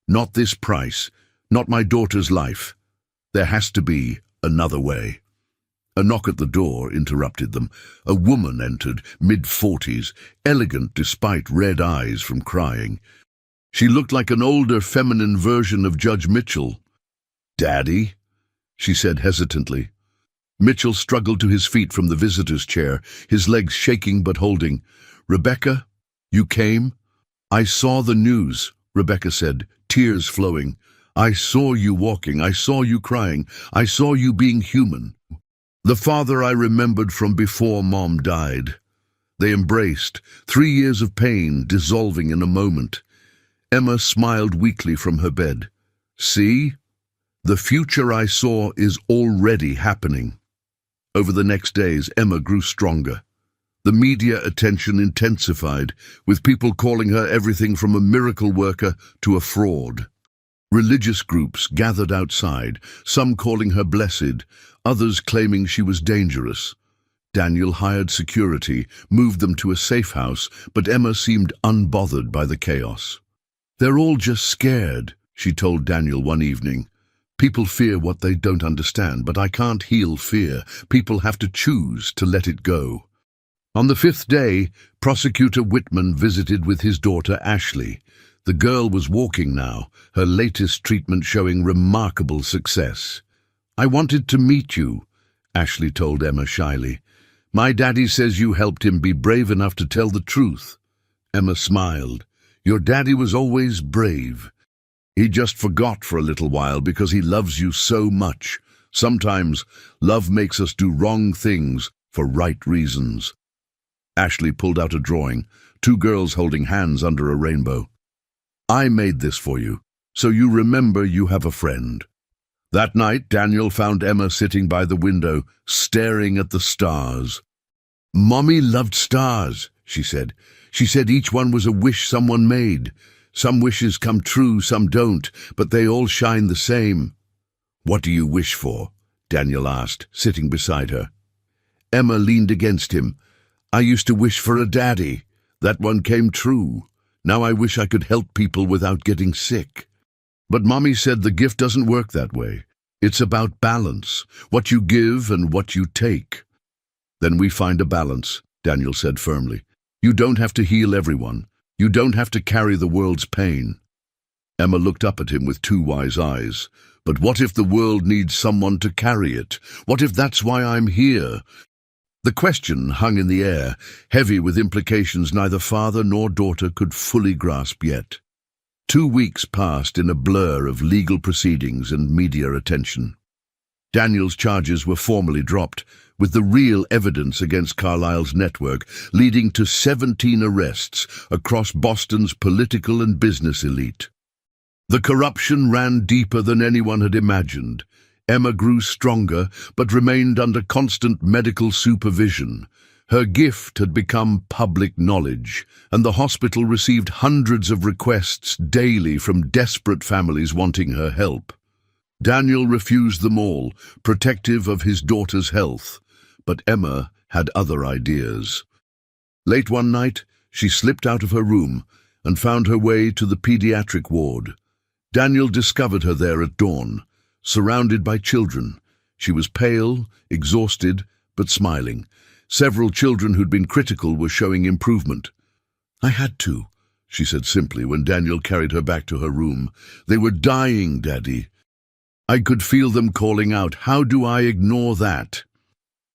"Not this price. Not my daughter's life. There has to be another way." A knock at the door interrupted them. A woman entered, mid-40s, elegant despite red eyes from crying. She looked like an older, feminine version of Judge Mitchell. "Daddy?" she said hesitantly. Mitchell struggled to his feet from the visitor's chair, his legs shaking but holding. "Rebecca, you came?" "I saw the news," Rebecca said, tears flowing. "I saw you walking, I saw you crying, I saw you being human. The father I remembered from before Mom died." They embraced, 3 years of pain dissolving in a moment. Emma smiled weakly from her bed. "See? The future I saw is already happening." Over the next days, Emma grew stronger. The media attention intensified, with people calling her everything from a miracle worker to a fraud. Religious groups gathered outside, some calling her blessed, others claiming she was dangerous. Daniel hired security, moved them to a safe house, but Emma seemed unbothered by the chaos. "They're all just scared," she told Daniel one evening. "People fear what they don't understand, but I can't heal fear. People have to choose to let it go." On the 5th day, Prosecutor Whitman visited with his daughter Ashley. The girl was walking now, her latest treatment showing remarkable success. "I wanted to meet you," Ashley told Emma shyly. "My daddy says you helped him be brave enough to tell the truth." Emma smiled. "Your daddy was always brave. He just forgot for a little while because he loves you so much. Sometimes love makes us do wrong things for right reasons." Ashley pulled out a drawing, 2 girls holding hands under a rainbow. "I made this for you, so you remember you have a friend." That night, Daniel found Emma sitting by the window, staring at the stars. "Mommy loved stars," she said. "She said each one was a wish someone made. Some wishes come true, some don't, but they all shine the same." "What do you wish for?" Daniel asked, sitting beside her. Emma leaned against him. "I used to wish for a daddy. That one came true. Now I wish I could help people without getting sick. But Mommy said the gift doesn't work that way. It's about balance, what you give and what you take." "Then we find a balance," Daniel said firmly. "You don't have to heal everyone. You don't have to carry the world's pain." Emma looked up at him with 2 wise eyes. "But what if the world needs someone to carry it? What if that's why I'm here?" The question hung in the air, heavy with implications neither father nor daughter could fully grasp yet. 2 weeks passed in a blur of legal proceedings and media attention. Daniel's charges were formally dropped, with the real evidence against Carlisle's network leading to 17 arrests across Boston's political and business elite. The corruption ran deeper than anyone had imagined. Emma grew stronger, but remained under constant medical supervision. Her gift had become public knowledge, and the hospital received hundreds of requests daily from desperate families wanting her help. Daniel refused them all, protective of his daughter's health, but Emma had other ideas. Late one night, she slipped out of her room and found her way to the pediatric ward. Daniel discovered her there at dawn, surrounded by children. She was pale, exhausted, but smiling. Several children who'd been critical were showing improvement. "I had to," she said simply when Daniel carried her back to her room. "They were dying, Daddy." I could feel them calling out, "How do I ignore that?"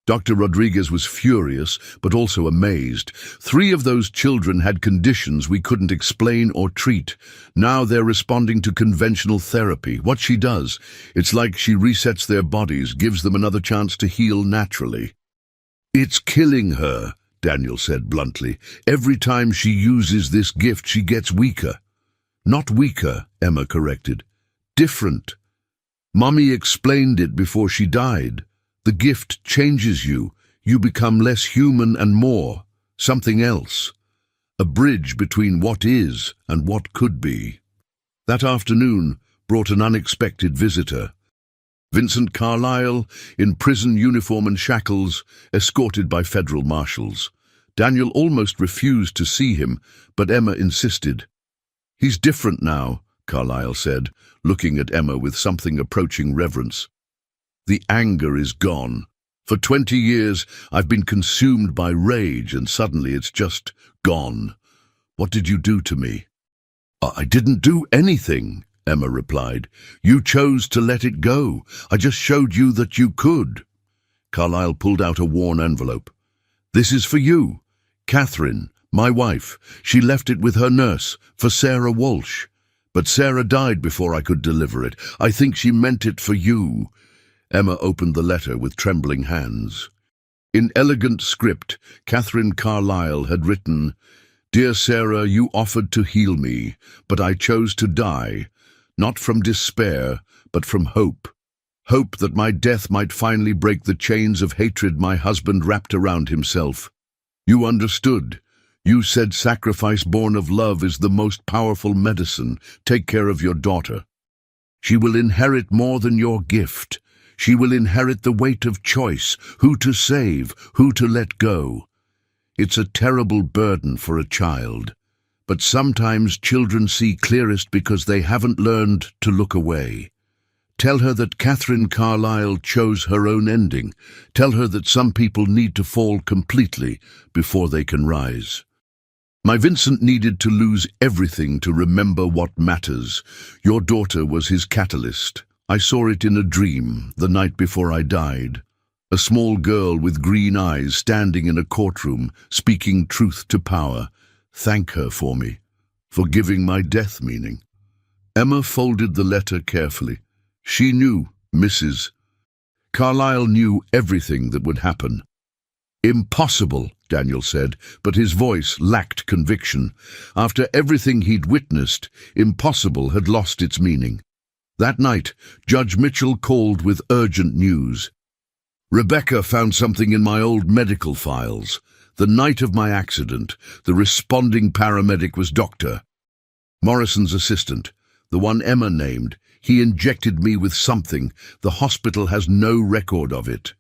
Dr. Rodriguez was furious, but also amazed. 3 of those children had conditions we couldn't explain or treat. Now they're responding to conventional therapy. What she does, it's like she resets their bodies, gives them another chance to heal naturally. "It's killing her," Daniel said bluntly. "Every time she uses this gift, she gets weaker." "Not weaker," Emma corrected. "Different. Mommy explained it before she died. The gift changes you. You become less human and more something else. A bridge between what is and what could be." That afternoon brought an unexpected visitor. Vincent Carlisle, in prison uniform and shackles, escorted by federal marshals. Daniel almost refused to see him, but Emma insisted. "He's different now," Carlisle said, looking at Emma with something approaching reverence. "The anger is gone. For 20 years, I've been consumed by rage, and suddenly it's just gone. What did you do to me?" "I didn't do anything," Emma replied. "You chose to let it go. I just showed you that you could." Carlisle pulled out a worn envelope. "This is for you. Catherine, my wife. She left it with her nurse, for Sarah Walsh. But Sarah died before I could deliver it. I think she meant it for you." Emma opened the letter with trembling hands. In elegant script, Catherine Carlisle had written, "Dear Sarah, you offered to heal me, but I chose to die, not from despair, but from hope. Hope that my death might finally break the chains of hatred my husband wrapped around himself. You understood. You said sacrifice born of love is the most powerful medicine. Take care of your daughter. She will inherit more than your gift. She will inherit the weight of choice, who to save, who to let go. It's a terrible burden for a child, but sometimes children see clearest because they haven't learned to look away. Tell her that Catherine Carlyle chose her own ending. Tell her that some people need to fall completely before they can rise. My Vincent needed to lose everything to remember what matters. Your daughter was his catalyst. I saw it in a dream the night before I died. A small girl with green eyes standing in a courtroom, speaking truth to power. Thank her for me, for giving my death meaning. Emma folded the letter carefully. She knew, Mrs. Carlyle knew everything that would happen. Impossible, Daniel said, but his voice lacked conviction. After everything he'd witnessed, impossible had lost its meaning. That night, Judge Mitchell called with urgent news. Rebecca found something in my old medical files. The night of my accident, the responding paramedic was Dr. Morrison's assistant, the one Emma named. He injected me with something. The hospital has no record of it.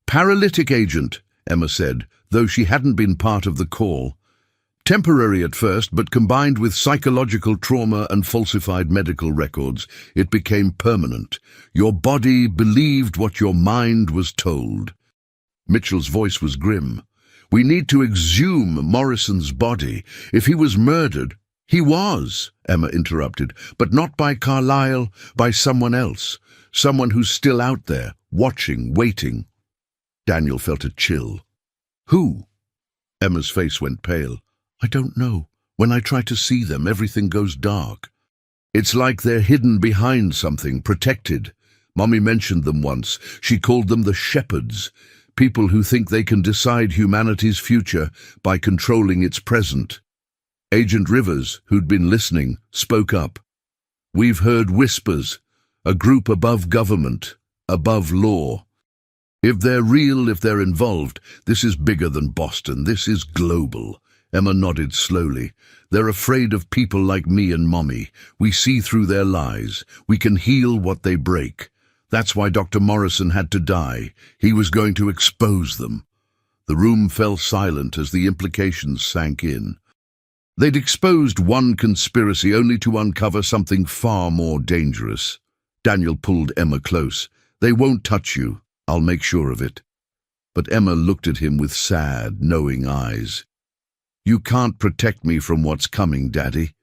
Paralytic agent, Emma said, though she hadn't been part of the call. Temporary at first, but combined with psychological trauma and falsified medical records, it became permanent. Your body believed what your mind was told. Mitchell's voice was grim. We need to exhume Morrison's body. If he was murdered, he was, Emma interrupted, but not by Carlyle, by someone else. Someone who's still out there, watching, waiting. Daniel felt a chill. Who? Emma's face went pale. I don't know. When I try to see them, everything goes dark. It's like they're hidden behind something, protected. Mommy mentioned them once. She called them the shepherds, people who think they can decide humanity's future by controlling its present. Agent Rivers, who'd been listening, spoke up. We've heard whispers, a group above government, above law. If they're real, if they're involved, this is bigger than Boston. This is global. Emma nodded slowly. They're afraid of people like me and Mommy. We see through their lies. We can heal what they break. That's why Dr. Morrison had to die. He was going to expose them. The room fell silent as the implications sank in. They'd exposed one conspiracy only to uncover something far more dangerous. Daniel pulled Emma close. They won't touch you. I'll make sure of it. But Emma looked at him with sad, knowing eyes. You can't protect me from what's coming, Daddy.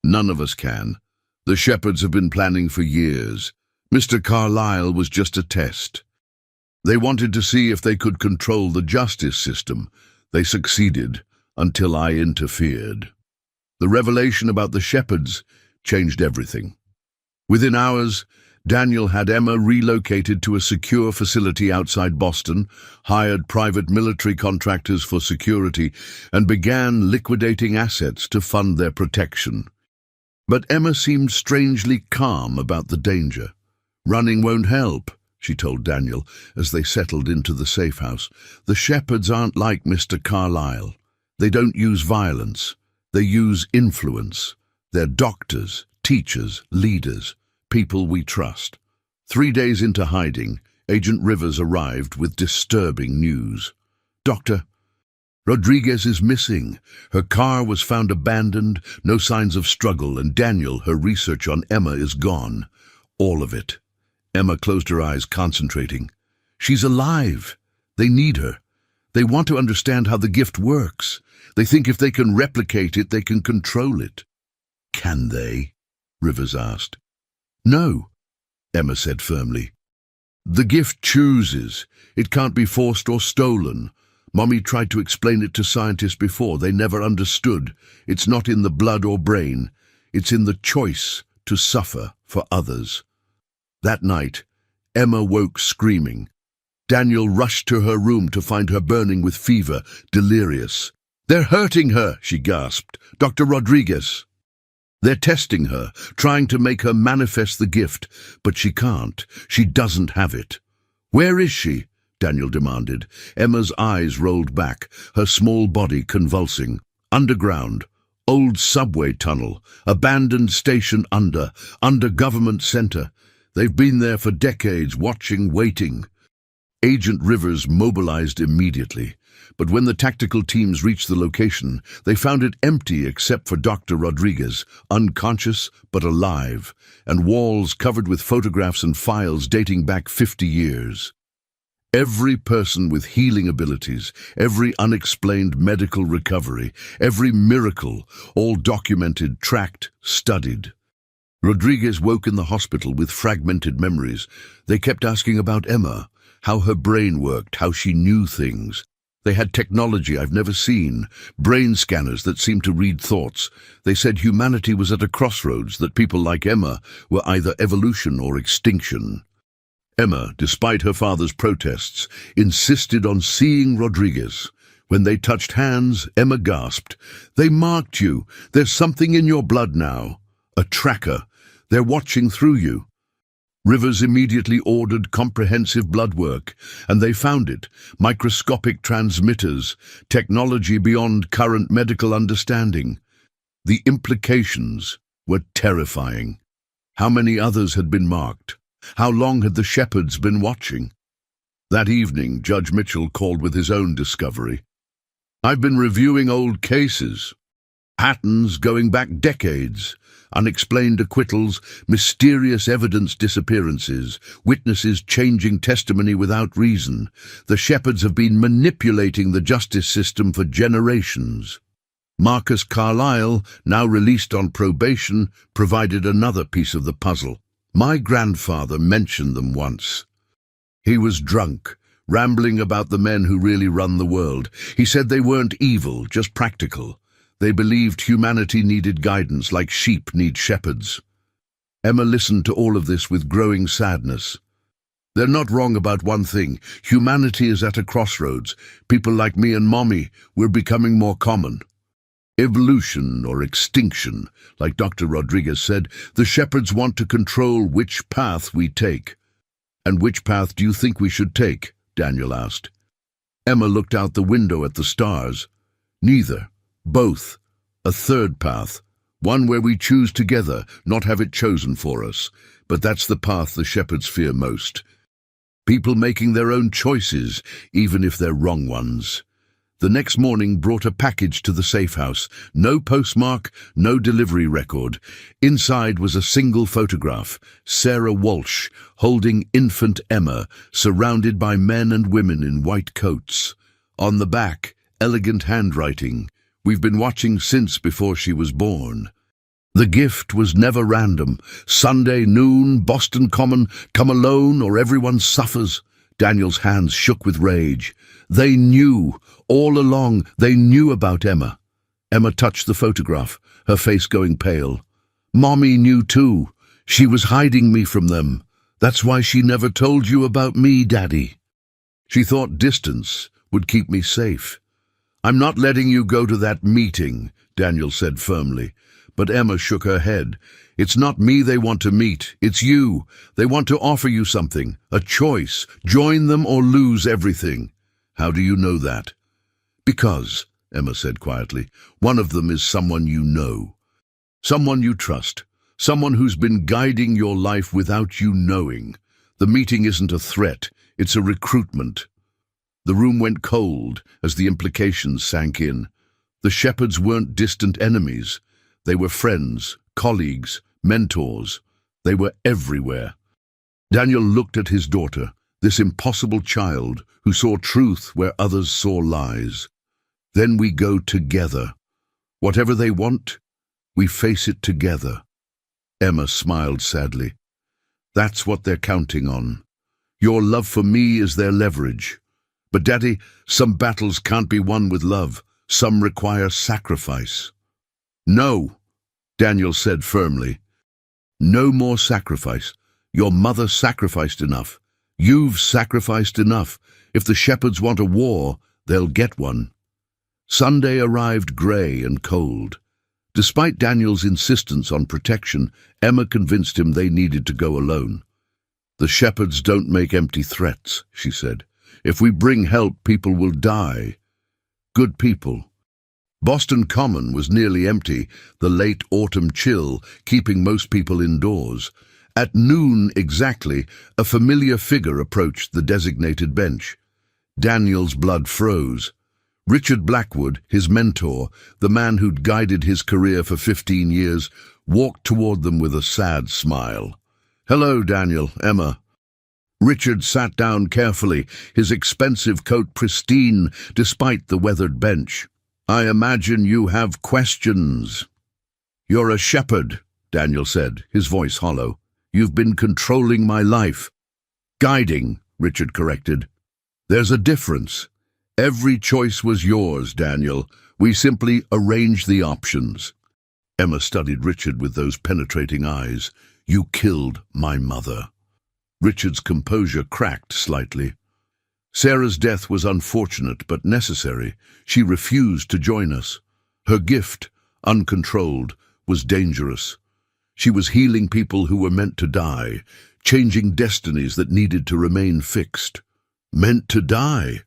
None of us can. The shepherds have been planning for years. Mr. Carlyle was just a test. They wanted to see if they could control the justice system. They succeeded, until I interfered. The revelation about the shepherds changed everything. Within hours, Daniel had Emma relocated to a secure facility outside Boston, hired private military contractors for security, and began liquidating assets to fund their protection. But Emma seemed strangely calm about the danger. Running won't help, she told Daniel as they settled into the safe house. The shepherds aren't like Mr. Carlyle. They don't use violence. They use influence. They're doctors, teachers, leaders. People we trust. 3 days into hiding, Agent Rivers arrived with disturbing news. Doctor, Rodriguez is missing. Her car was found abandoned, no signs of struggle, and Daniel, her research on Emma is gone. All of it. Emma closed her eyes, concentrating. She's alive. They need her. They want to understand how the gift works. They think if they can replicate it, they can control it. Can they? Rivers asked. No, Emma said firmly. The gift chooses. It can't be forced or stolen. Mommy tried to explain it to scientists before. They never understood. It's not in the blood or brain. It's in the choice to suffer for others. That night, Emma woke screaming. Daniel rushed to her room to find her burning with fever, delirious. They're hurting her, she gasped. Dr. Rodriguez. They're testing her, trying to make her manifest the gift, but she can't. She doesn't have it. Where is she? Daniel demanded. Emma's eyes rolled back, her small body convulsing. Underground. Old subway tunnel. Abandoned station under government center. They've been there for decades, watching, waiting. Agent Rivers mobilized immediately, but when the tactical teams reached the location, they found it empty except for Dr. Rodriguez, unconscious but alive, and walls covered with photographs and files dating back 50 years. Every person with healing abilities, every unexplained medical recovery, every miracle, all documented, tracked, studied. Rodriguez woke in the hospital with fragmented memories. They kept asking about Emma, how her brain worked, how she knew things. They had technology I've never seen, brain scanners that seemed to read thoughts. They said humanity was at a crossroads, that people like Emma were either evolution or extinction. Emma, despite her father's protests, insisted on seeing Rodriguez. When they touched hands, Emma gasped, "They marked you. There's something in your blood now. A tracker. They're watching through you." Rivers immediately ordered comprehensive blood work, and they found it. Microscopic transmitters, technology beyond current medical understanding. The implications were terrifying. How many others had been marked? How long had the shepherds been watching? That evening, Judge Mitchell called with his own discovery. "I've been reviewing old cases. Patterns going back decades. Unexplained acquittals, mysterious evidence disappearances, witnesses changing testimony without reason. The shepherds have been manipulating the justice system for generations." Marcus Carlyle, now released on probation, provided another piece of the puzzle. "My grandfather mentioned them once. He was drunk, rambling about the men who really run the world. He said they weren't evil, just practical. They believed humanity needed guidance like sheep need shepherds." Emma listened to all of this with growing sadness. "They're not wrong about one thing. Humanity is at a crossroads. People like me and Mommy, we're becoming more common. Evolution or extinction, like Dr. Rodriguez said, the shepherds want to control which path we take." "And which path do you think we should take?" Daniel asked. Emma looked out the window at the stars. "Neither. Both. A third path. One where we choose together, not have it chosen for us. But that's the path the shepherds fear most. People making their own choices, even if they're wrong ones." The next morning brought a package to the safe house. No postmark, no delivery record. Inside was a single photograph. Sarah Walsh, holding infant Emma, surrounded by men and women in white coats. On the back, elegant handwriting. "We've been watching since before she was born." The gift was never random. Sunday noon, Boston Common, come alone or everyone suffers. Daniel's hands shook with rage. They knew, all along, they knew about Emma. Emma touched the photograph, her face going pale. "Mommy knew too. She was hiding me from them. That's why she never told you about me, Daddy. She thought distance would keep me safe." "I'm not letting you go to that meeting," Daniel said firmly. But Emma shook her head. "It's not me they want to meet, it's you. They want to offer you something, a choice. Join them or lose everything." "How do you know that?" "Because," Emma said quietly, "one of them is someone you know. Someone you trust. Someone who's been guiding your life without you knowing. The meeting isn't a threat, it's a recruitment." The room went cold as the implications sank in. The shepherds weren't distant enemies. They were friends, colleagues, mentors. They were everywhere. Daniel looked at his daughter, this impossible child who saw truth where others saw lies. "Then we go together. Whatever they want, we face it together." Emma smiled sadly. "That's what they're counting on. Your love for me is their leverage. But, Daddy, some battles can't be won with love. Some require sacrifice." "No," Daniel said firmly. "No more sacrifice. Your mother sacrificed enough. You've sacrificed enough. If the shepherds want a war, they'll get one." Sunday arrived grey and cold. Despite Daniel's insistence on protection, Emma convinced him they needed to go alone. "The shepherds don't make empty threats," she said. "If we bring help, people will die. Good people." Boston Common was nearly empty, the late autumn chill keeping most people indoors. At noon exactly, a familiar figure approached the designated bench. Daniel's blood froze. Richard Blackwood, his mentor, the man who'd guided his career for 15 years, walked toward them with a sad smile. "Hello, Daniel, Emma." Richard sat down carefully, his expensive coat pristine despite the weathered bench. "I imagine you have questions." "You're a shepherd," Daniel said, his voice hollow. "You've been controlling my life." "Guiding," Richard corrected. "There's a difference. Every choice was yours, Daniel. We simply arranged the options." Emma studied Richard with those penetrating eyes. "You killed my mother." Richard's composure cracked slightly. "Sarah's death was unfortunate but necessary. She refused to join us. Her gift, uncontrolled, was dangerous. She was healing people who were meant to die, changing destinies that needed to remain fixed." "Meant to die?"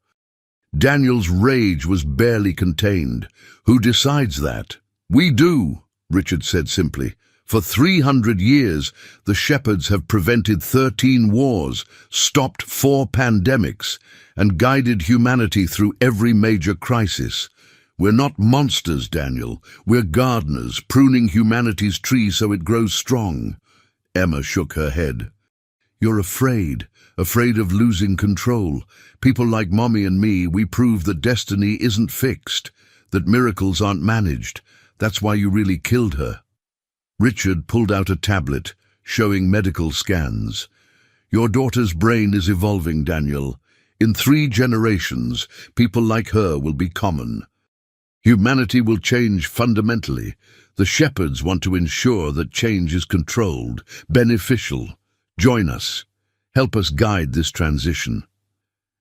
Daniel's rage was barely contained. "Who decides that?" "We do," Richard said simply. "For 300 years, the shepherds have prevented 13 wars, stopped 4 pandemics, and guided humanity through every major crisis. We're not monsters, Daniel. We're gardeners, pruning humanity's tree so it grows strong." Emma shook her head. "You're afraid of losing control. People like Mommy and me, we prove that destiny isn't fixed, that miracles aren't managed. That's why you really killed her." Richard pulled out a tablet, showing medical scans. "Your daughter's brain is evolving, Daniel. In 3 generations, people like her will be common. Humanity will change fundamentally. The shepherds want to ensure that change is controlled, beneficial. Join us. Help us guide this transition."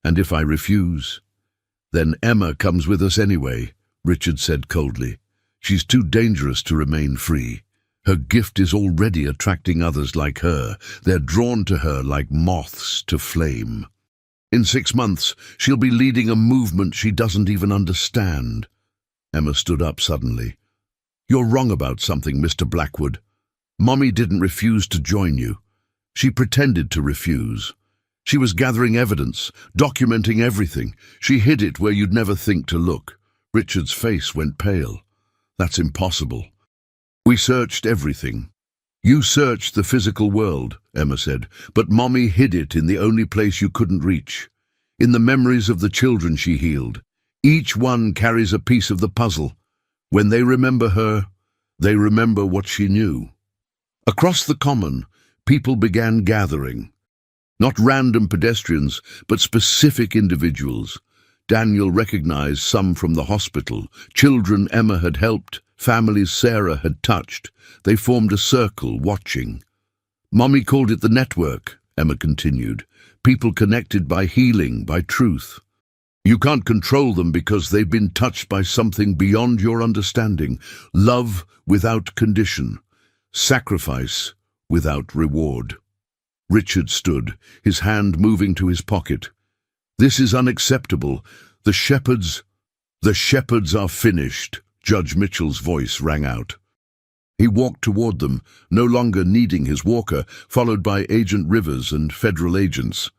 "And if I refuse?" "Then Emma comes with us anyway," Richard said coldly. "She's too dangerous to remain free. Her gift is already attracting others like her. They're drawn to her like moths to flame. In 6 months, she'll be leading a movement she doesn't even understand." Emma stood up suddenly. "You're wrong about something, Mr. Blackwood. Mommy didn't refuse to join you. She pretended to refuse. She was gathering evidence, documenting everything. She hid it where you'd never think to look." Richard's face went pale. "That's impossible." "We searched everything." "You searched the physical world," Emma said, "but Mommy hid it in the only place you couldn't reach. In the memories of the children she healed. Each one carries a piece of the puzzle. When they remember her, they remember what she knew." Across the common, people began gathering. Not random pedestrians, but specific individuals. Daniel recognized some from the hospital, children Emma had helped, families Sarah had touched. They formed a circle, watching. "Mommy called it the network," Emma continued. "People connected by healing, by truth. You can't control them because they've been touched by something beyond your understanding. Love without condition. Sacrifice without reward." Richard stood, his hand moving to his pocket. "This is unacceptable. The shepherds are finished," Judge Mitchell's voice rang out. He walked toward them, no longer needing his walker, followed by Agent Rivers and federal agents.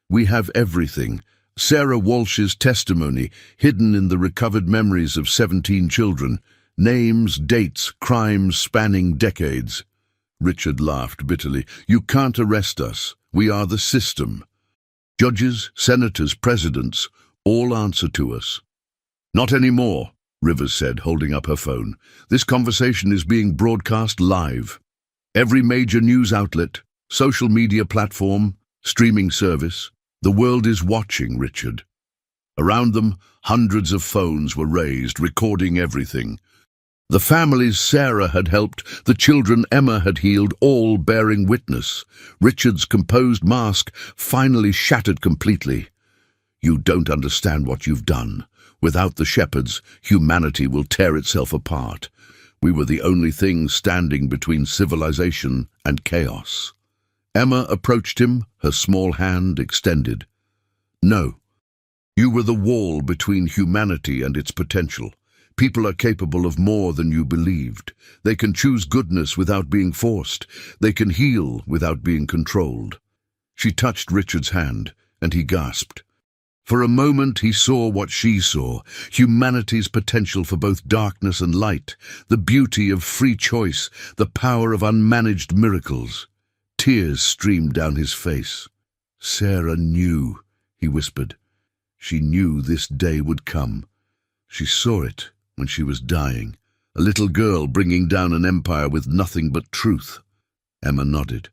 "We have everything. Sarah Walsh's testimony, hidden in the recovered memories of 17 children. Names, dates, crimes spanning decades." Richard laughed bitterly. "You can't arrest us. We are the system. Judges, senators, presidents, all answer to us." "Not anymore," Rivers said, holding up her phone. "This conversation is being broadcast live. Every major news outlet, social media platform, streaming service. The world is watching, Richard." Around them, hundreds of phones were raised, recording everything. The families Sarah had helped, the children Emma had healed, all bearing witness. Richard's composed mask finally shattered completely. "You don't understand what you've done. Without the shepherds, humanity will tear itself apart. We were the only thing standing between civilization and chaos." Emma approached him, her small hand extended. "No. You were the wall between humanity and its potential. People are capable of more than you believed. They can choose goodness without being forced. They can heal without being controlled. She touched Richard's hand, and he gasped. For a moment he saw what she saw, humanity's potential for both darkness and light, the beauty of free choice, the power of unmanaged miracles. Tears streamed down his face. Sarah knew, he whispered. She knew this day would come. She saw it when she was dying, a little girl bringing down an empire with nothing but truth. Emma nodded.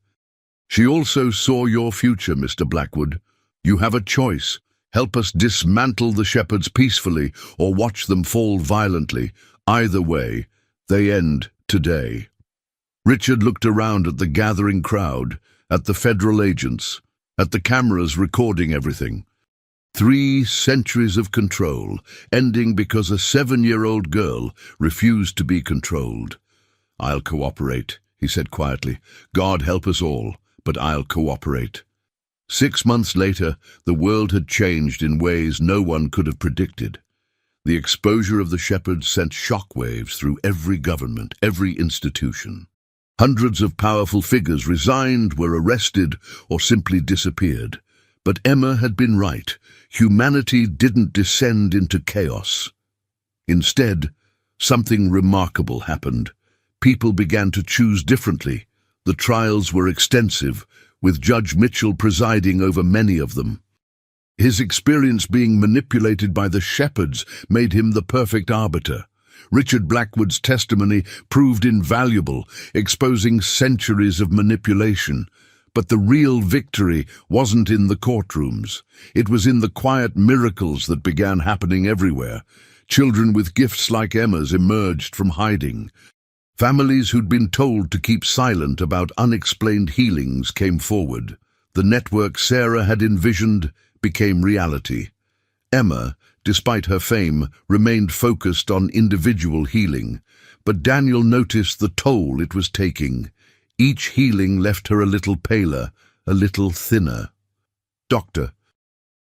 She also saw your future, Mr. Blackwood. You have a choice. Help us dismantle the shepherds peacefully or watch them fall violently. Either way, they end today. Richard looked around at the gathering crowd, at the federal agents, at the cameras recording everything. 3 centuries of control, ending because a 7-year-old girl refused to be controlled. I'll cooperate, he said quietly. God help us all, but I'll cooperate. 6 months later, the world had changed in ways no one could have predicted. The exposure of the shepherds sent shockwaves through every government, every institution. Hundreds of powerful figures resigned, were arrested, or simply disappeared. But Emma had been right. Humanity didn't descend into chaos. Instead, something remarkable happened. People began to choose differently. The trials were extensive, with Judge Mitchell presiding over many of them. His experience being manipulated by the shepherds made him the perfect arbiter. Richard Blackwood's testimony proved invaluable, exposing centuries of manipulation. But the real victory wasn't in the courtrooms. It was in the quiet miracles that began happening everywhere. Children with gifts like Emma's emerged from hiding. Families who'd been told to keep silent about unexplained healings came forward. The network Sarah had envisioned became reality. Emma, despite her fame, remained focused on individual healing. But Daniel noticed the toll it was taking. Each healing left her a little paler, a little thinner. Doctor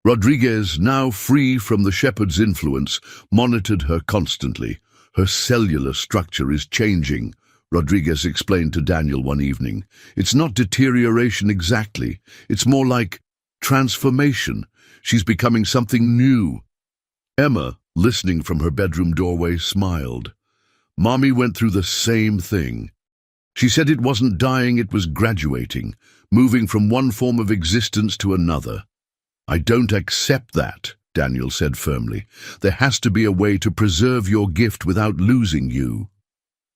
Rodriguez, now free from the shepherd's influence, monitored her constantly. Her cellular structure is changing, Rodriguez explained to Daniel one evening. It's not deterioration exactly. It's more like transformation. She's becoming something new. Emma, listening from her bedroom doorway, smiled. Mommy went through the same thing. She said it wasn't dying, it was graduating, moving from one form of existence to another. I don't accept that, Daniel said firmly. There has to be a way to preserve your gift without losing you.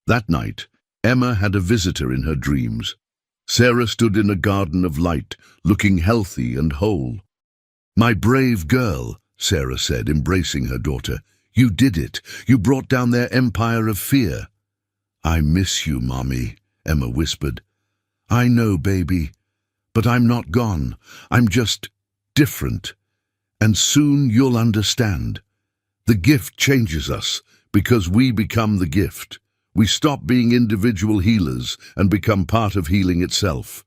That night, Emma had a visitor in her dreams. Sarah stood in a garden of light, looking healthy and whole. My brave girl, Sarah said, embracing her daughter. You did it. You brought down their empire of fear. I miss you, Mommy, Emma whispered. I know, baby, but I'm not gone. I'm just different. And soon you'll understand. The gift changes us because we become the gift. We stop being individual healers and become part of healing itself.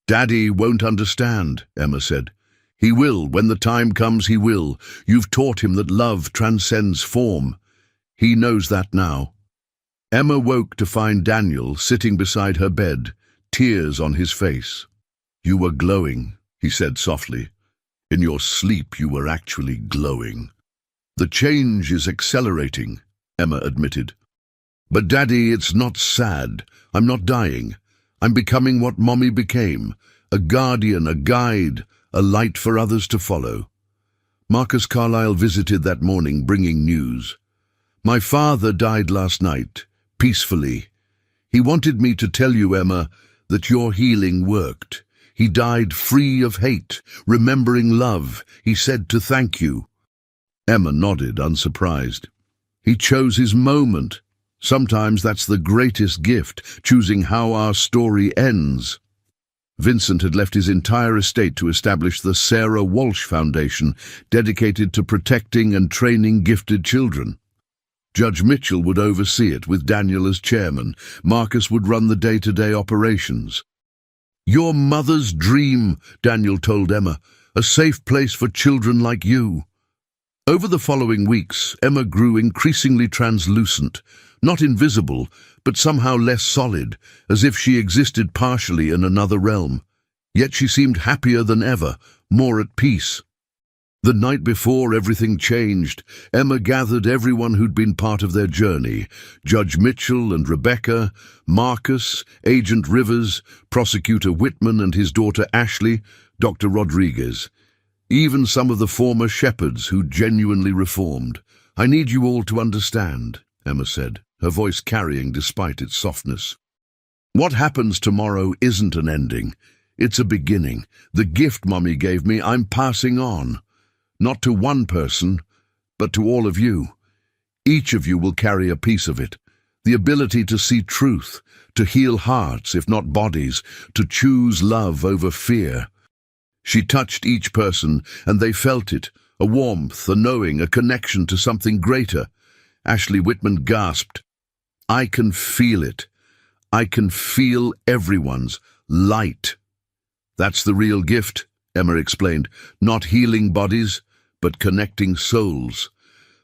Daddy won't understand, Emma said. He will. When the time comes, he will. You've taught him that love transcends form. He knows that now. Emma woke to find Daniel sitting beside her bed, tears on his face. You were glowing, he said softly. In your sleep you were actually glowing. The change is accelerating, Emma admitted. But Daddy, it's not sad. I'm not dying. I'm becoming what Mommy became, a guardian, a guide, a light for others to follow. Marcus Carlyle visited that morning, bringing news. My father died last night, peacefully. He wanted me to tell you, Emma, that your healing worked. He died free of hate, remembering love. He said to thank you. Emma nodded, unsurprised. He chose his moment. Sometimes that's the greatest gift, choosing how our story ends. Vincent had left his entire estate to establish the Sarah Walsh Foundation, dedicated to protecting and training gifted children. Judge Mitchell would oversee it, with Daniel as chairman. Marcus would run the day-to-day operations. Your mother's dream, Daniel told Emma, a safe place for children like you. Over the following weeks, Emma grew increasingly translucent, not invisible, but somehow less solid, as if she existed partially in another realm. Yet she seemed happier than ever, more at peace. The night before everything changed, Emma gathered everyone who'd been part of their journey: Judge Mitchell and Rebecca, Marcus, Agent Rivers, Prosecutor Whitman and his daughter Ashley, Dr. Rodriguez. Even some of the former shepherds who genuinely reformed. "I need you all to understand," Emma said, her voice carrying despite its softness. "What happens tomorrow isn't an ending. It's a beginning. The gift Mummy gave me, I'm passing on. Not to one person, but to all of you. Each of you will carry a piece of it. The ability to see truth, to heal hearts, if not bodies, to choose love over fear." She touched each person, and they felt it, a warmth, a knowing, a connection to something greater. Ashley Whitman gasped, "I can feel it. I can feel everyone's light." "That's the real gift," Emma explained, "not healing bodies, but connecting souls.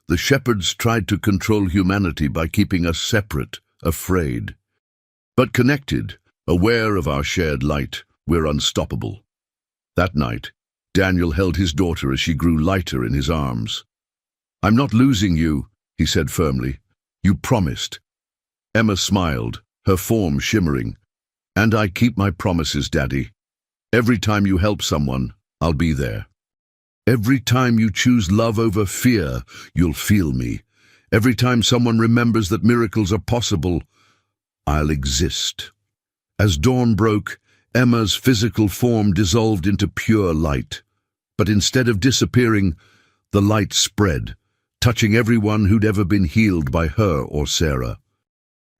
The shepherds tried to control humanity by keeping us separate, afraid. But connected, aware of our shared light, we're unstoppable." That night, Daniel held his daughter as she grew lighter in his arms. "I'm not losing you," he said firmly. "You promised." Emma smiled, her form shimmering. "And I keep my promises, Daddy. Every time you help someone, I'll be there. Every time you choose love over fear, you'll feel me. Every time someone remembers that miracles are possible, I'll exist." As dawn broke, Emma's physical form dissolved into pure light. But instead of disappearing, the light spread, touching everyone who'd ever been healed by her or Sarah.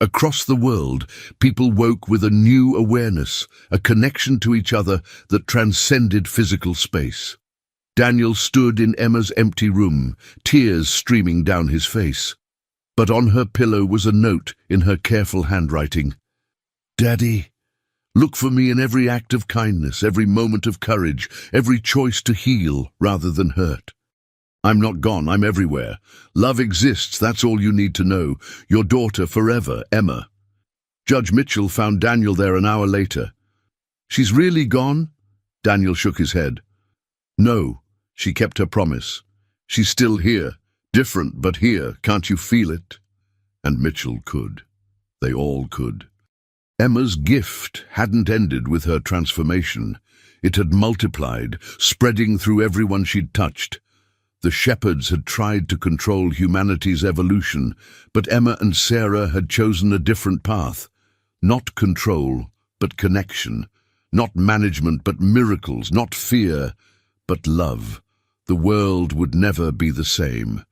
Across the world, people woke with a new awareness, a connection to each other that transcended physical space. Daniel stood in Emma's empty room, tears streaming down his face. But on her pillow was a note in her careful handwriting. "Daddy, look for me in every act of kindness, every moment of courage, every choice to heal rather than hurt. I'm not gone, I'm everywhere. Love exists, that's all you need to know. Your daughter forever, Emma." Judge Mitchell found Daniel there an hour later. "She's really gone?" Daniel shook his head. "No, she kept her promise. She's still here, different but here, can't you feel it?" And Mitchell could. They all could. Emma's gift hadn't ended with her transformation. It had multiplied, spreading through everyone she'd touched. The shepherds had tried to control humanity's evolution, but Emma and Sarah had chosen a different path. Not control, but connection. Not management, but miracles. Not fear, but love. The world would never be the same.